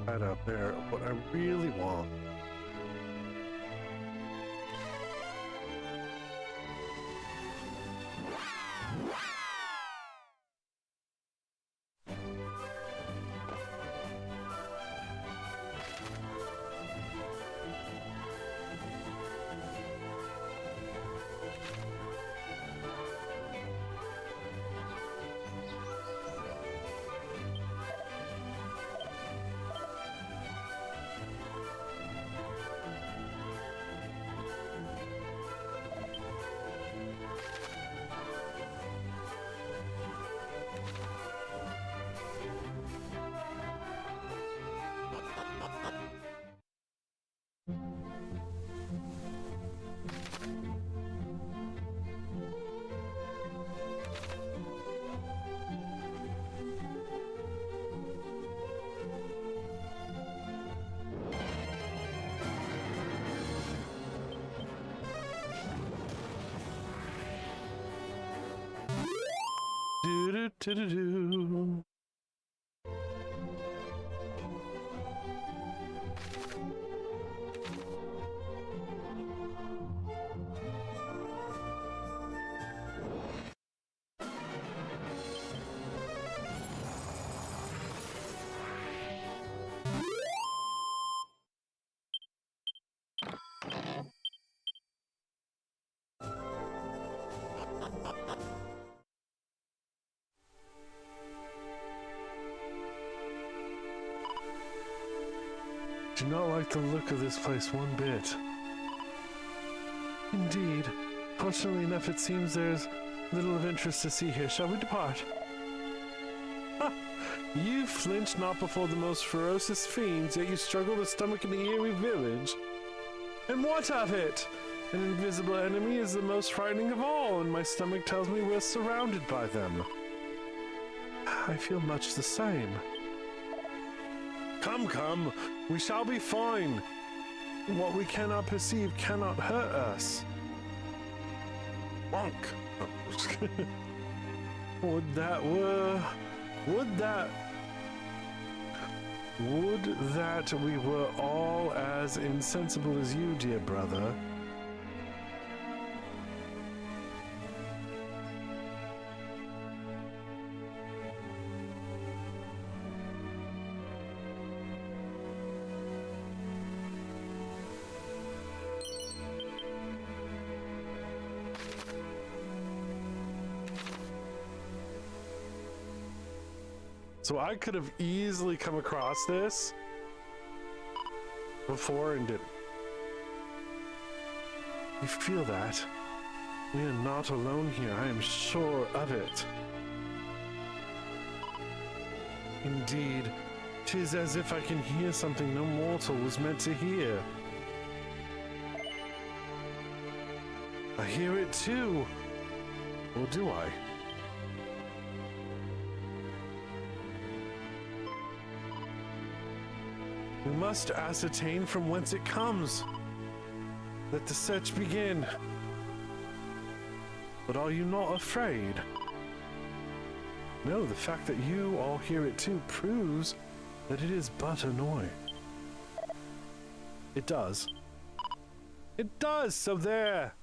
Right up there, what I really want. Do-do-do-do-do. Do not like the look of this place one bit. Indeed. Fortunately enough, it seems there's little of interest to see here. Shall we depart? Ha! You flinch not before the most ferocious fiends, yet you struggle to stomach an eerie village. And what of it? An invisible enemy is the most frightening of all, and my stomach tells me we're surrounded by them. I feel much the same. Come, come, we shall be fine. What we cannot perceive cannot hurt us. Bonk. Would that we were all as insensible as you, dear brother. So I could have easily come across this before and didn't. You feel that? We are not alone here, I am sure of it. Indeed, 'tis as if I can hear something no mortal was meant to hear. I hear it too. Or do I? We must ascertain from whence it comes. Let the search begin. But are you not afraid? No, the fact that you all hear it too proves that it is but a noise. It does. It does, so there!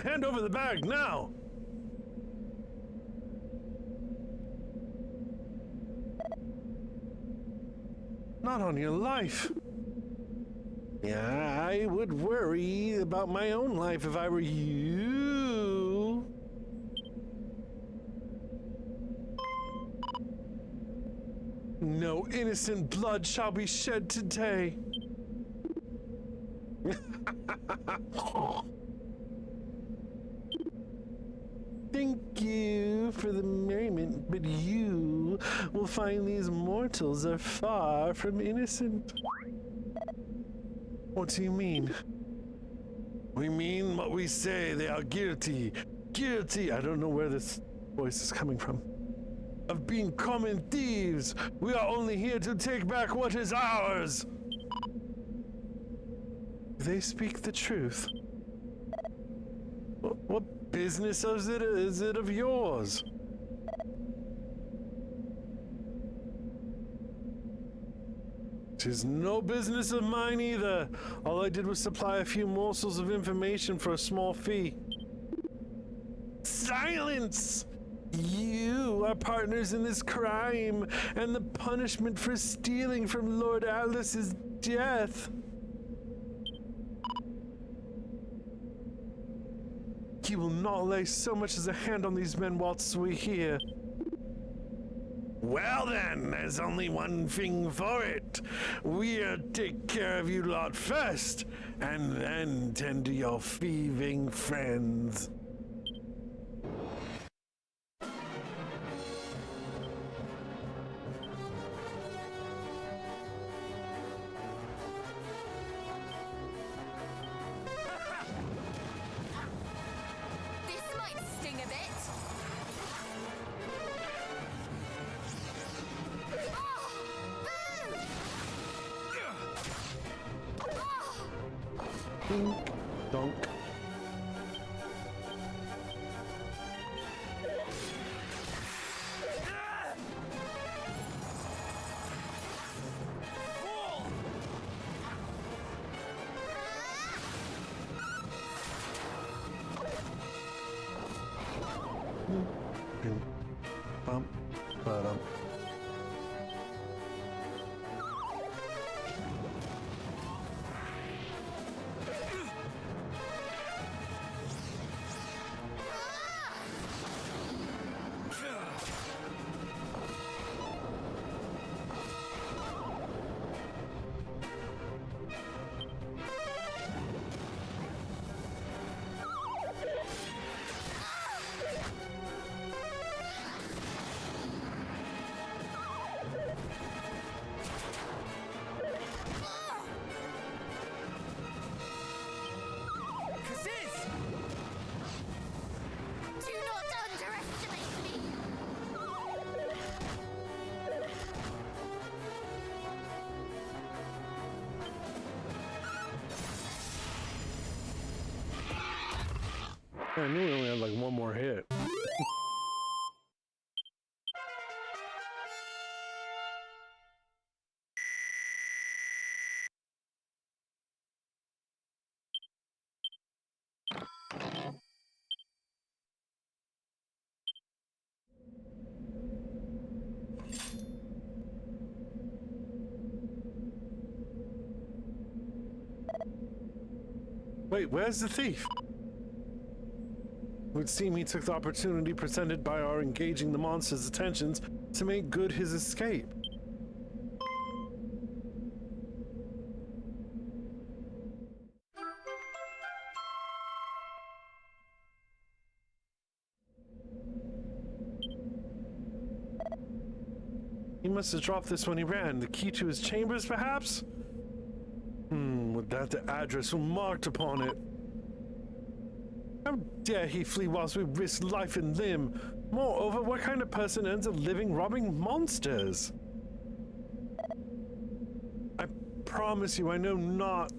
Hand over the bag now! Not on your life. Yeah, I would worry about my own life if I were you. No innocent blood shall be shed today. Thank you for the merriment, but you will find these mortals are far from innocent. What do you mean? We mean what we say. They are guilty. Guilty. I don't know where this voice is coming from. Of being common thieves. We are only here to take back what is ours. They speak the truth. What business is it of yours? Tis no business of mine either. All I did was supply a few morsels of information for a small fee. Silence! You are partners in this crime and the punishment for stealing from Lord Atlas's death. He will not lay so much as a hand on these men whilst we're here. Well then, there's only one thing for it. We'll take care of you lot first, and then tend to your thieving friends. Donk. Bump, ba-dum. I knew we only had like one more hit. Wait, where's the thief? It would seem he took the opportunity presented by our engaging the monster's attentions to make good his escape. He must have dropped this when he ran. The key to his chambers, perhaps? With that the address marked upon it. How dare he flee whilst we risk life and limb? Moreover, what kind of person ends up living robbing monsters? I promise you, I know not.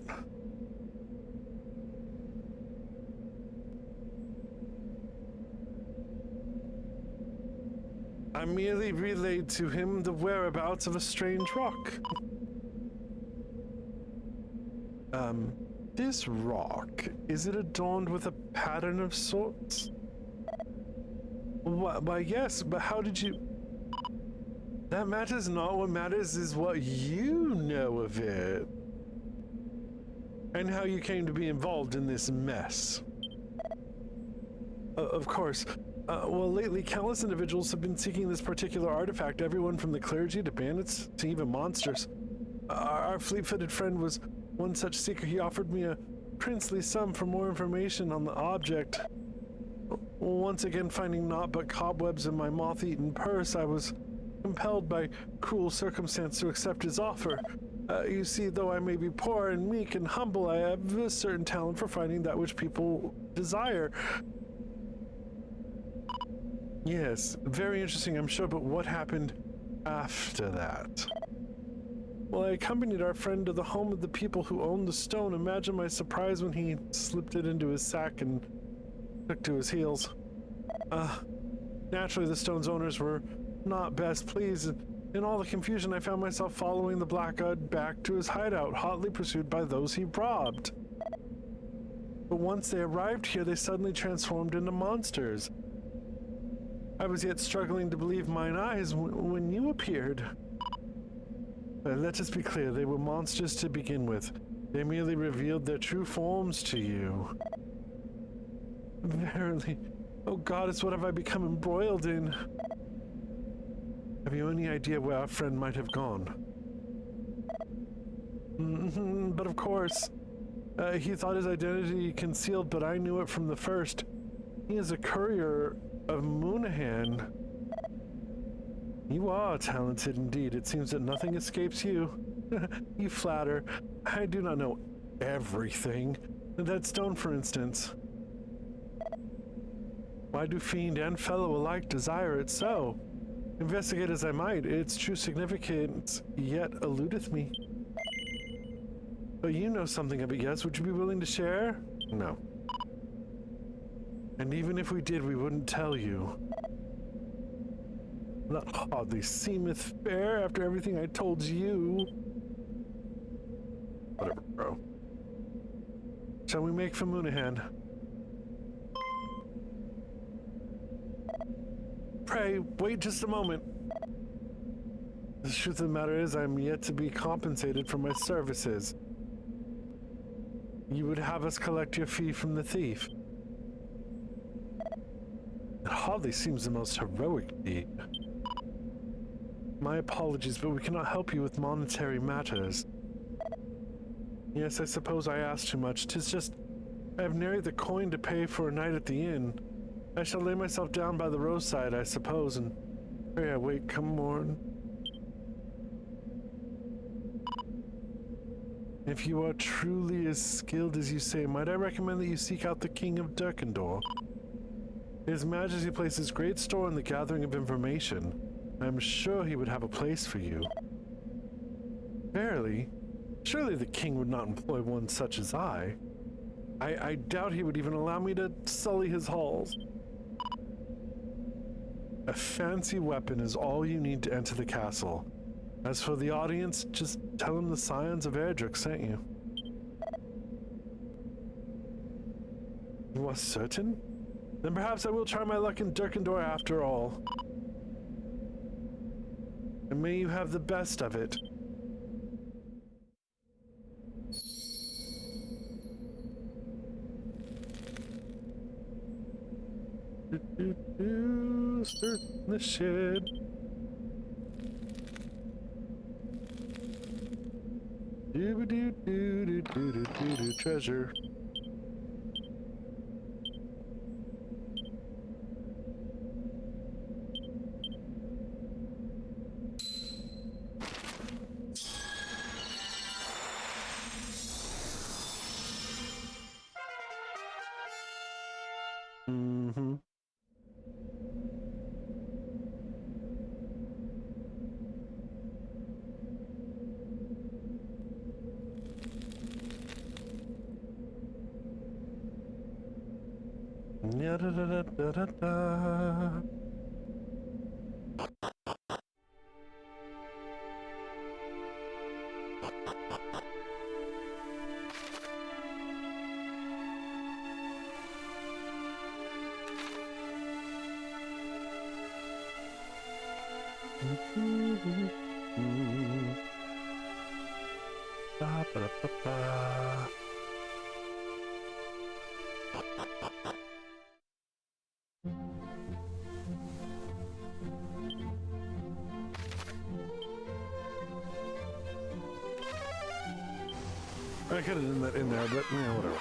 I merely relayed to him the whereabouts of a strange rock. This rock, is it adorned with a pattern of sorts? Why, yes, but how did you... That matters not. What matters is what you know of it. And how you came to be involved in this mess. Of course. Well, lately, countless individuals have been seeking this particular artifact, everyone from the clergy to bandits to even monsters. Our fleet-footed friend was one such seeker. He offered me a princely sum for more information on the object. Once again, finding naught but cobwebs in my moth-eaten purse, I was compelled by cruel circumstance to accept his offer. You see, though I may be poor and meek and humble, I have a certain talent for finding that which people desire. Yes, very interesting, I'm sure, but what happened after that? Well, I accompanied our friend to the home of the people who owned the stone. Imagine my surprise when he slipped it into his sack and took to his heels. Naturally, the stone's owners were not best pleased. In all the confusion, I found myself following the blackguard back to his hideout, hotly pursued by those he robbed. But once they arrived here, they suddenly transformed into monsters. I was yet struggling to believe mine eyes when you appeared. Let us be clear, they were monsters to begin with. They merely revealed their true forms to you. Verily, oh goddess, what have I become embroiled in? Have you any idea where our friend might have gone? But of course, he thought his identity concealed, but I knew it from the first. He is a courier of Moonahan. You are talented indeed. It seems that nothing escapes you. You flatter. I do not know everything. That stone, for instance. Why do fiend and fellow alike desire it so? Investigate as I might, its true significance yet eludeth me. But you know something of it, yes? Would you be willing to share? No. And even if we did, we wouldn't tell you. That hardly seemeth fair after everything I told you. Whatever, bro. Shall we make for Moonahan? Pray, wait just a moment. The truth of the matter is, I am yet to be compensated for my services. You would have us collect your fee from the thief. It hardly seems the most heroic deed. My apologies, but we cannot help you with monetary matters. Yes, I suppose I asked too much. 'Tis just, I have nary the coin to pay for a night at the inn. I shall lay myself down by the roadside, I suppose, and pray I wake come morn. If you are truly as skilled as you say, might I recommend that you seek out the King of Durkendor? His Majesty places great store in the gathering of information. I am sure he would have a place for you. Verily, surely the king would not employ one such as I. I doubt he would even allow me to sully his halls. A fancy weapon is all you need to enter the castle. As for the audience, just tell him the scions of Erdrick sent you. You are certain? Then perhaps I will try my luck in Durkendor after all. And may you have the best of it. Start the shed. Treasure. Mm-hmm. Da-da-da-da-da-da. Ba-ba-da-ba-ba. I could have done that in there, but yeah, whatever.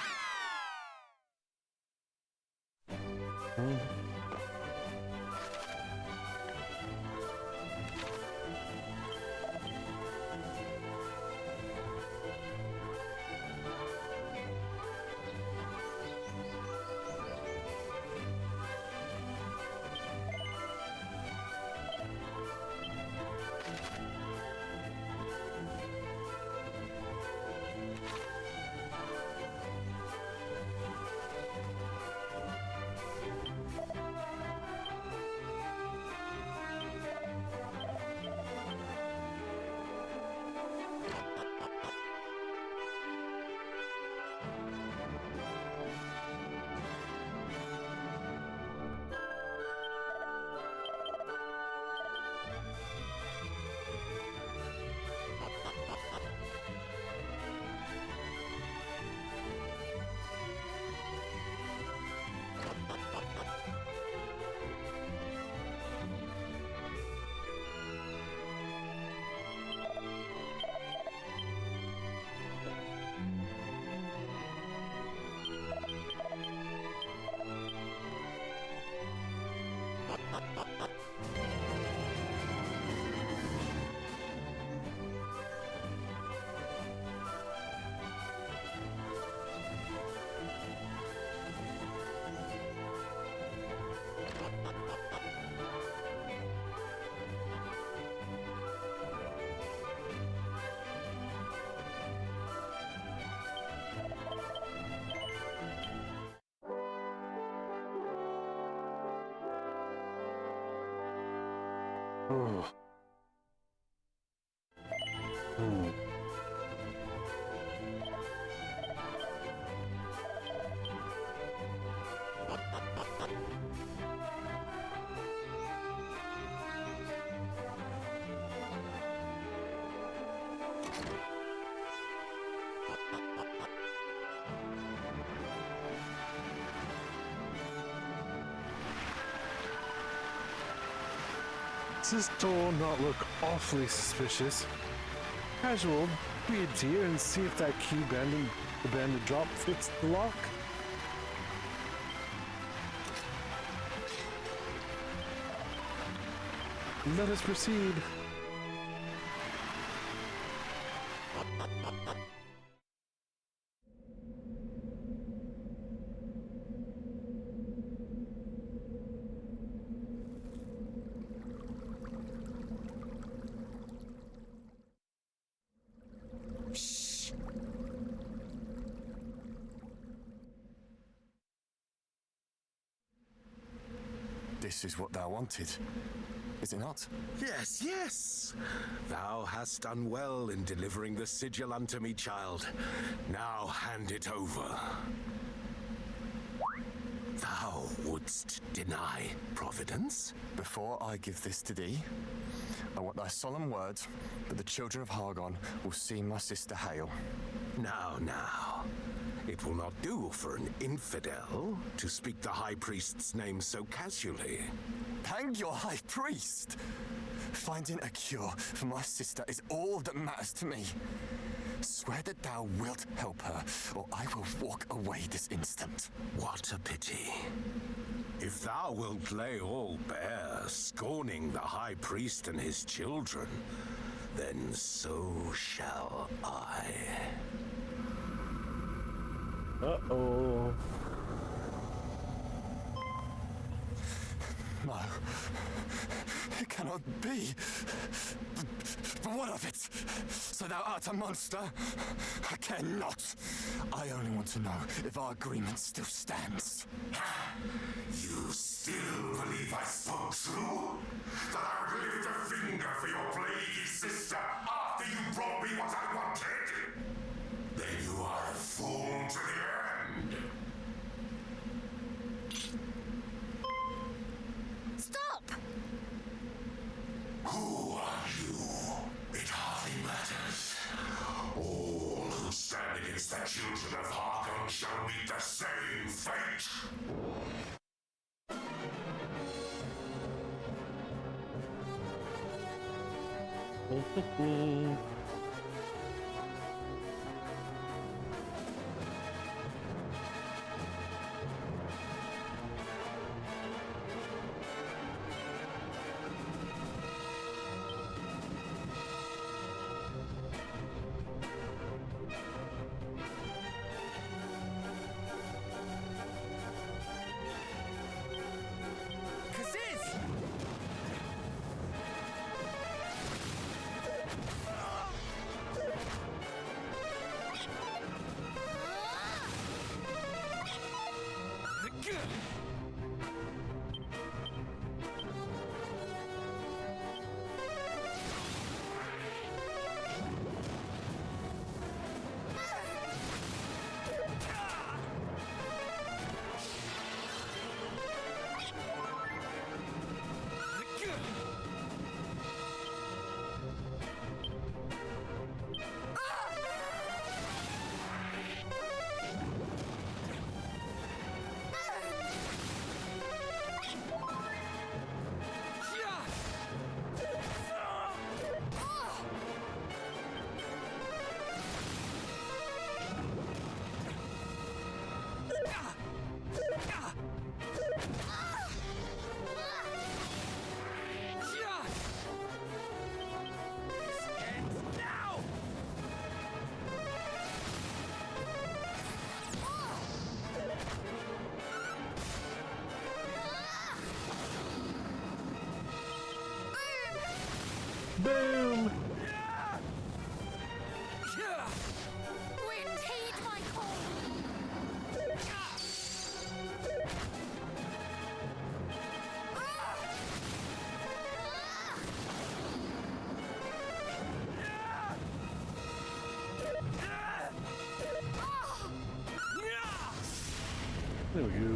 Oh. Does this door not look awfully suspicious? Casual, read here and see if that key the banded drop fits the lock. Let us proceed. This is what thou wanted, is it not? Yes, yes. Thou hast done well in delivering the sigil unto me, child. Now hand it over. Thou wouldst deny Providence? Before I give this to thee, I want thy solemn word that the children of Hargon will see my sister Hale. Now. It will not do for an infidel to speak the High Priest's name so casually. Hang your High Priest! Finding a cure for my sister is all that matters to me. Swear that thou wilt help her, or I will walk away this instant. What a pity. If thou wilt lay all bare, scorning the High Priest and his children, then so shall I. Uh-oh. No. It cannot be. But what of it? So thou art a monster? I care not. I only want to know if our agreement still stands. You still believe I spoke true? That I would lift a finger for your plaguey sister after you brought me what I wanted? Then you are a fool to the end. Stop! Who are you? It hardly matters. All who stand against the children of Hargon shall meet the same fate. Boom! Wind, heed my call! There we go.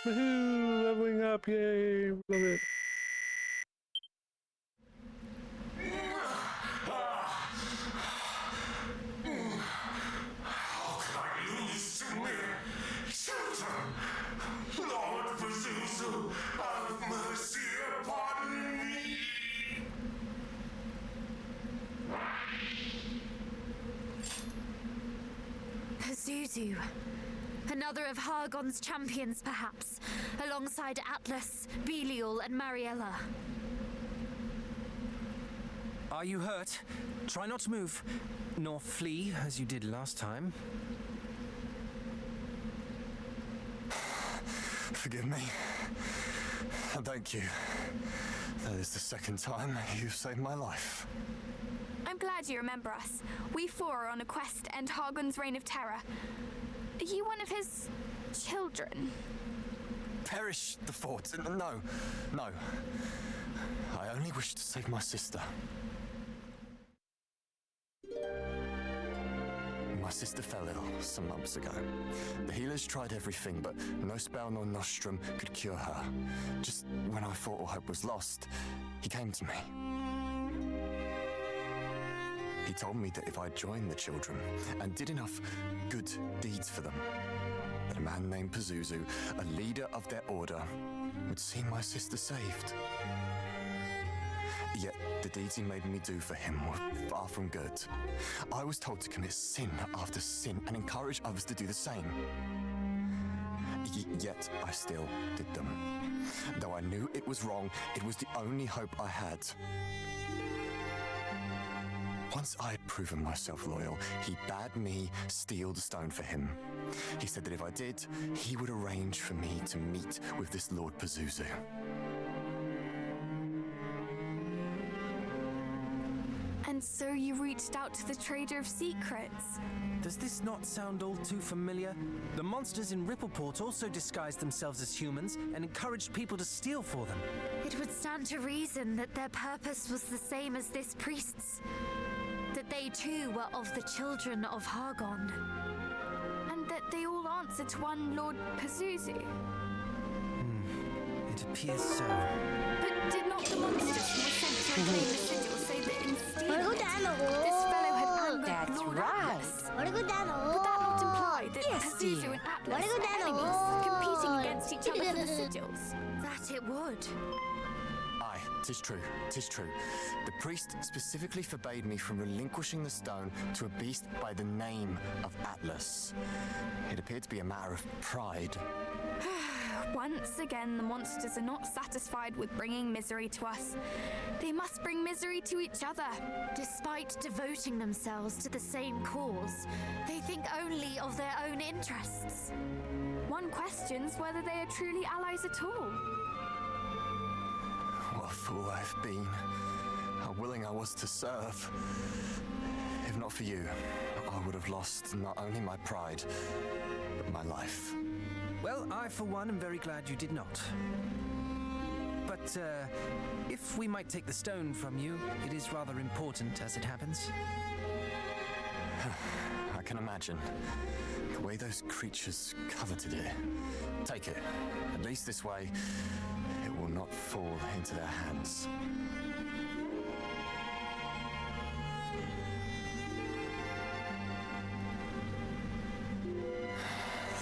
Woohoo! Leveling up, yay! Love it. How can I lose to mere children? Lord Pazuzu, have mercy upon me! Pazuzu. Another of Hargon's champions, perhaps, alongside Atlas, Belial, and Mariella. Are you hurt? Try not to move, nor flee as you did last time. Forgive me. And thank you. That is the second time you've saved my life. I'm glad you remember us. We four are on a quest to end Hargon's reign of terror. Are you one of his children? Perish the thoughts. No. I only wish to save my sister. My sister fell ill some months ago. The healers tried everything, but no spell nor nostrum could cure her. Just when I thought all hope was lost, he came to me. He told me that if I joined the children and did enough good deeds for them, that a man named Pazuzu, a leader of their order, would see my sister saved. Yet the deeds he made me do for him were far from good. I was told to commit sin after sin and encourage others to do the same. Yet I still did them. Though I knew it was wrong, it was the only hope I had. Once I had proven myself loyal, he bade me steal the stone for him. He said that if I did, he would arrange for me to meet with this Lord Pazuzu. And so you reached out to the Trader of Secrets. Does this not sound all too familiar? The monsters in Rippleport also disguised themselves as humans and encouraged people to steal for them. It would stand to reason that their purpose was the same as this priest's. That they too were of the children of Hargon. And that they all answer to one Lord Pazuzu. It appears so. But did not the monsters who were sent to reclaim the sigil say that in stealing it, this fellow had angered Lord Atlas? Would that not imply that Pazuzu and Atlas were enemies, competing against each other for the sigils? That it would. Aye, 'tis true, 'tis true. The priest specifically forbade me from relinquishing the stone to a beast by the name of Atlas. It appeared to be a matter of pride. Once again, the monsters are not satisfied with bringing misery to us. They must bring misery to each other. Despite devoting themselves to the same cause, they think only of their own interests. One questions whether they are truly allies at all. What a fool I've been. How willing I was to serve. If not for you, I would have lost not only my pride, but my life. Well, I, for one, am very glad you did not. But, if we might take the stone from you, it is rather important as it happens. I can imagine. The way those creatures coveted it. Take it. At least this way, it will not fall into their hands.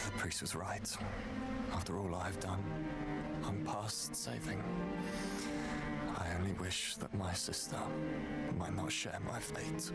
The priest was right. After all I've done, I'm past saving. I only wish that my sister might not share my fate.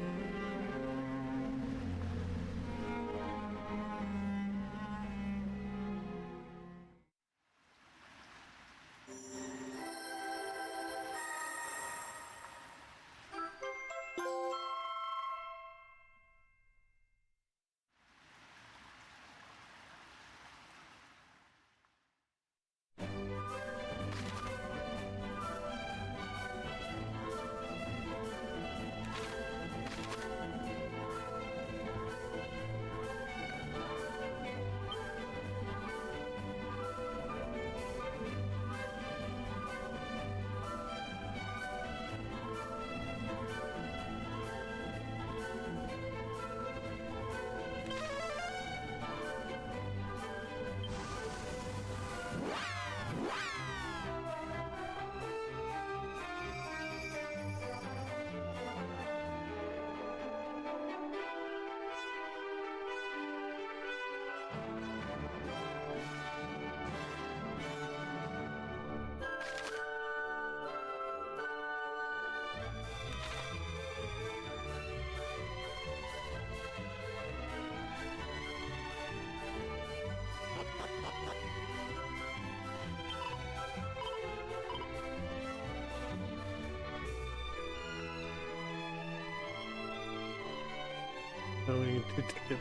Going to tip.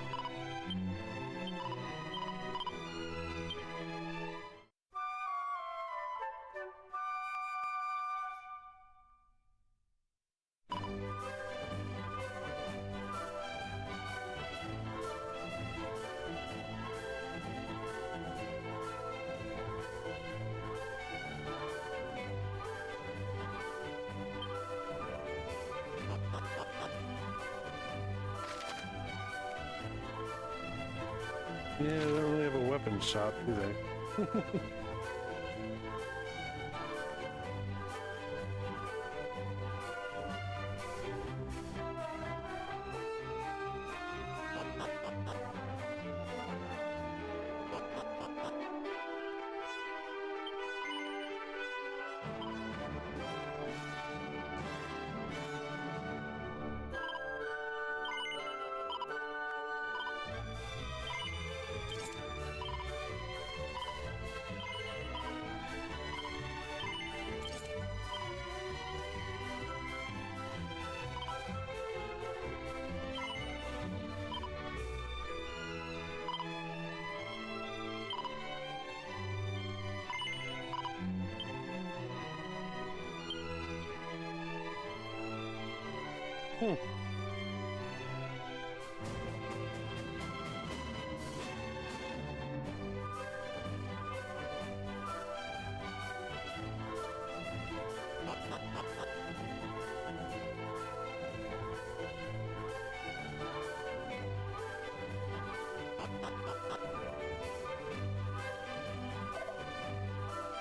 Yeah, they don't really have a weapon shop, do they?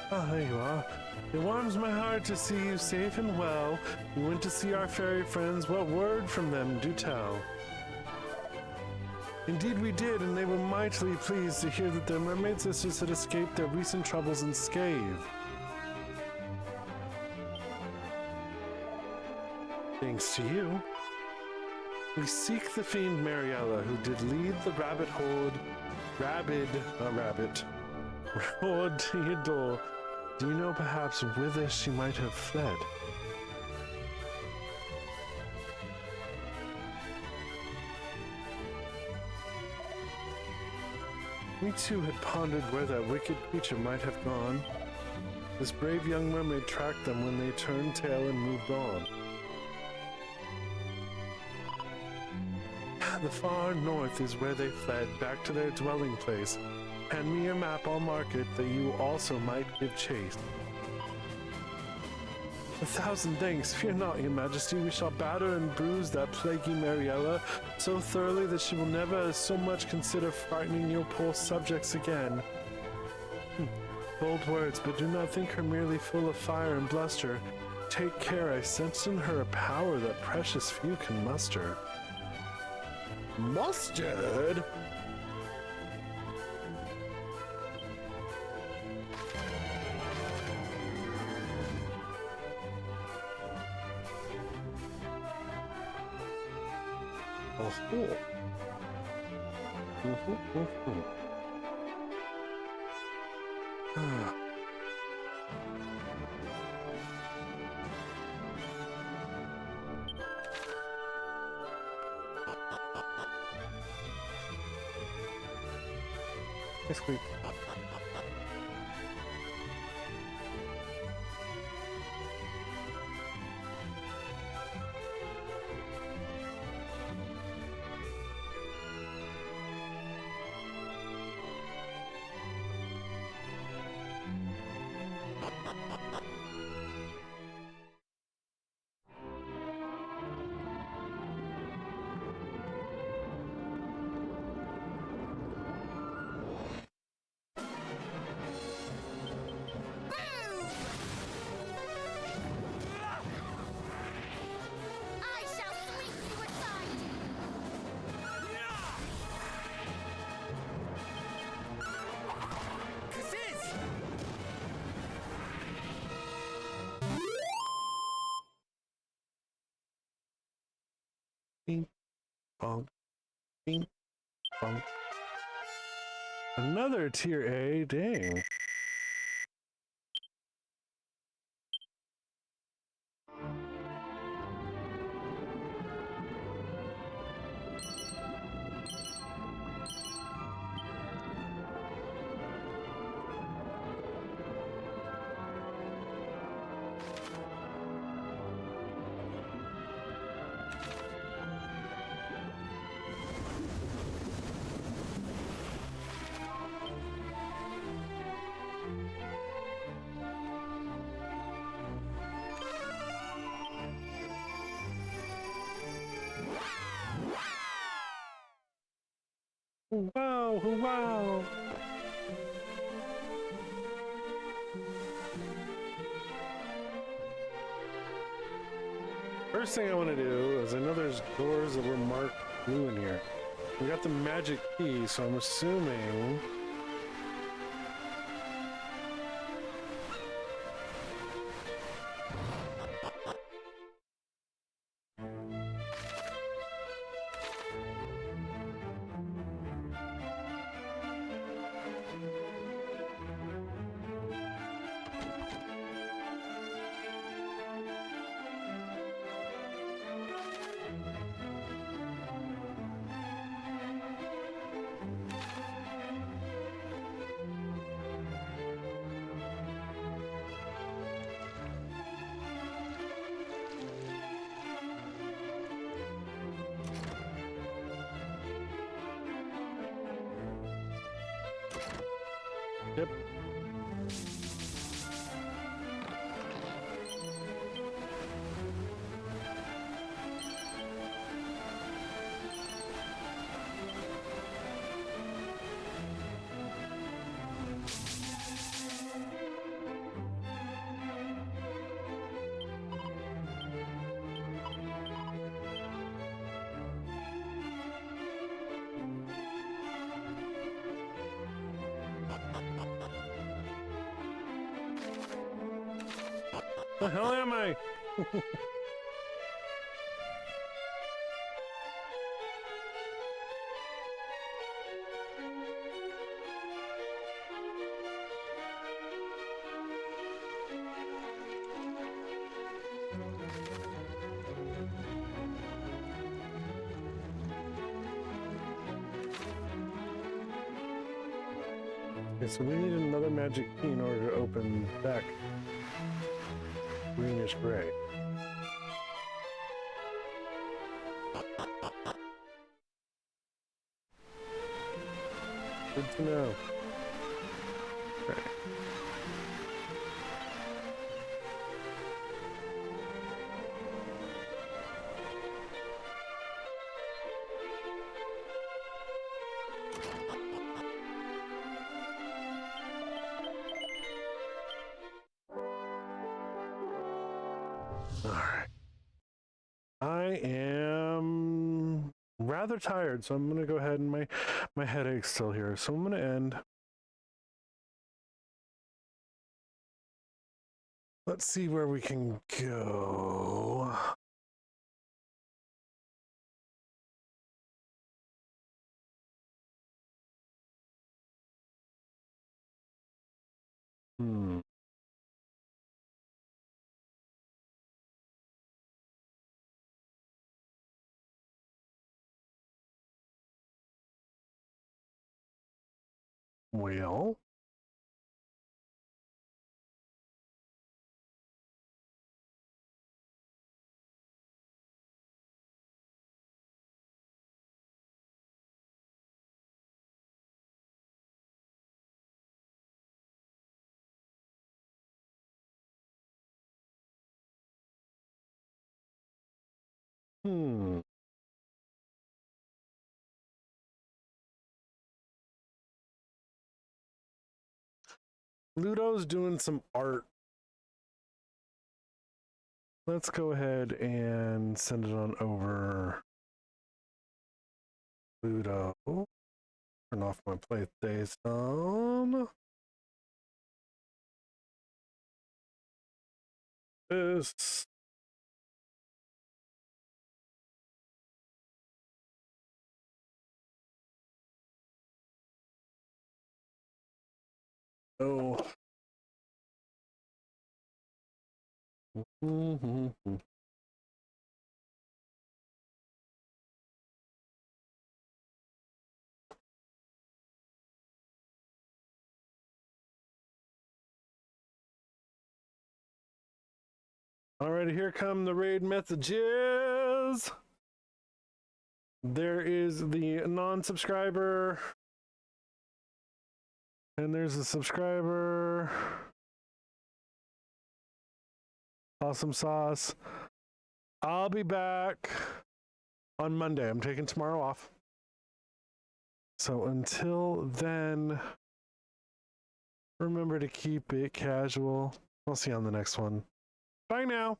Ah, there you are. It warms my heart to see you safe and well. We went to see our fairy friends. What word from them? Do tell. Indeed we did, and they were mightily pleased to hear that their mermaid sisters had escaped their recent troubles unscathed. Thanks to you. We seek the fiend Mariella, who did lead the rabbit horde. Horde to your door. Do you know perhaps whither she might have fled? We too had pondered where that wicked creature might have gone. This brave young mermaid tracked them when they turned tail and moved on. The far north is where they fled, back to their dwelling place. Hand me your map, I'll mark it, that you also might give chase. 1,000 thanks. Fear not, your majesty. We shall batter and bruise that plaguey Mariella so thoroughly that she will never so much consider frightening your poor subjects again. Bold words, but do not think her merely full of fire and bluster. Take care, I sense in her a power that precious few can muster. Mustard? Oh. Yes, quick. Bing, bong, bing, bong. Another tier A, dang. Wow, wow. First thing I want to do is I know there's doors that were marked blue in here. We got the magic key, so I'm assuming. Yep. The hell am I? Okay, so we need another magic key in order to open back greenish gray. Good to know. Okay. Alright. I am rather tired, so I'm gonna go ahead and my headache's still here. So I'm gonna end. Let's see where we can go. Well, Ludo's doing some art. Let's go ahead and send it on over. Ludo. Turn off my PlayStation. This. Oh. All right, here come the raid messages. There is the non-subscriber. And there's a subscriber. Awesome sauce. I'll be back on Monday. I'm taking tomorrow off. So until then, remember to keep it casual. I'll see you on the next one. Bye now.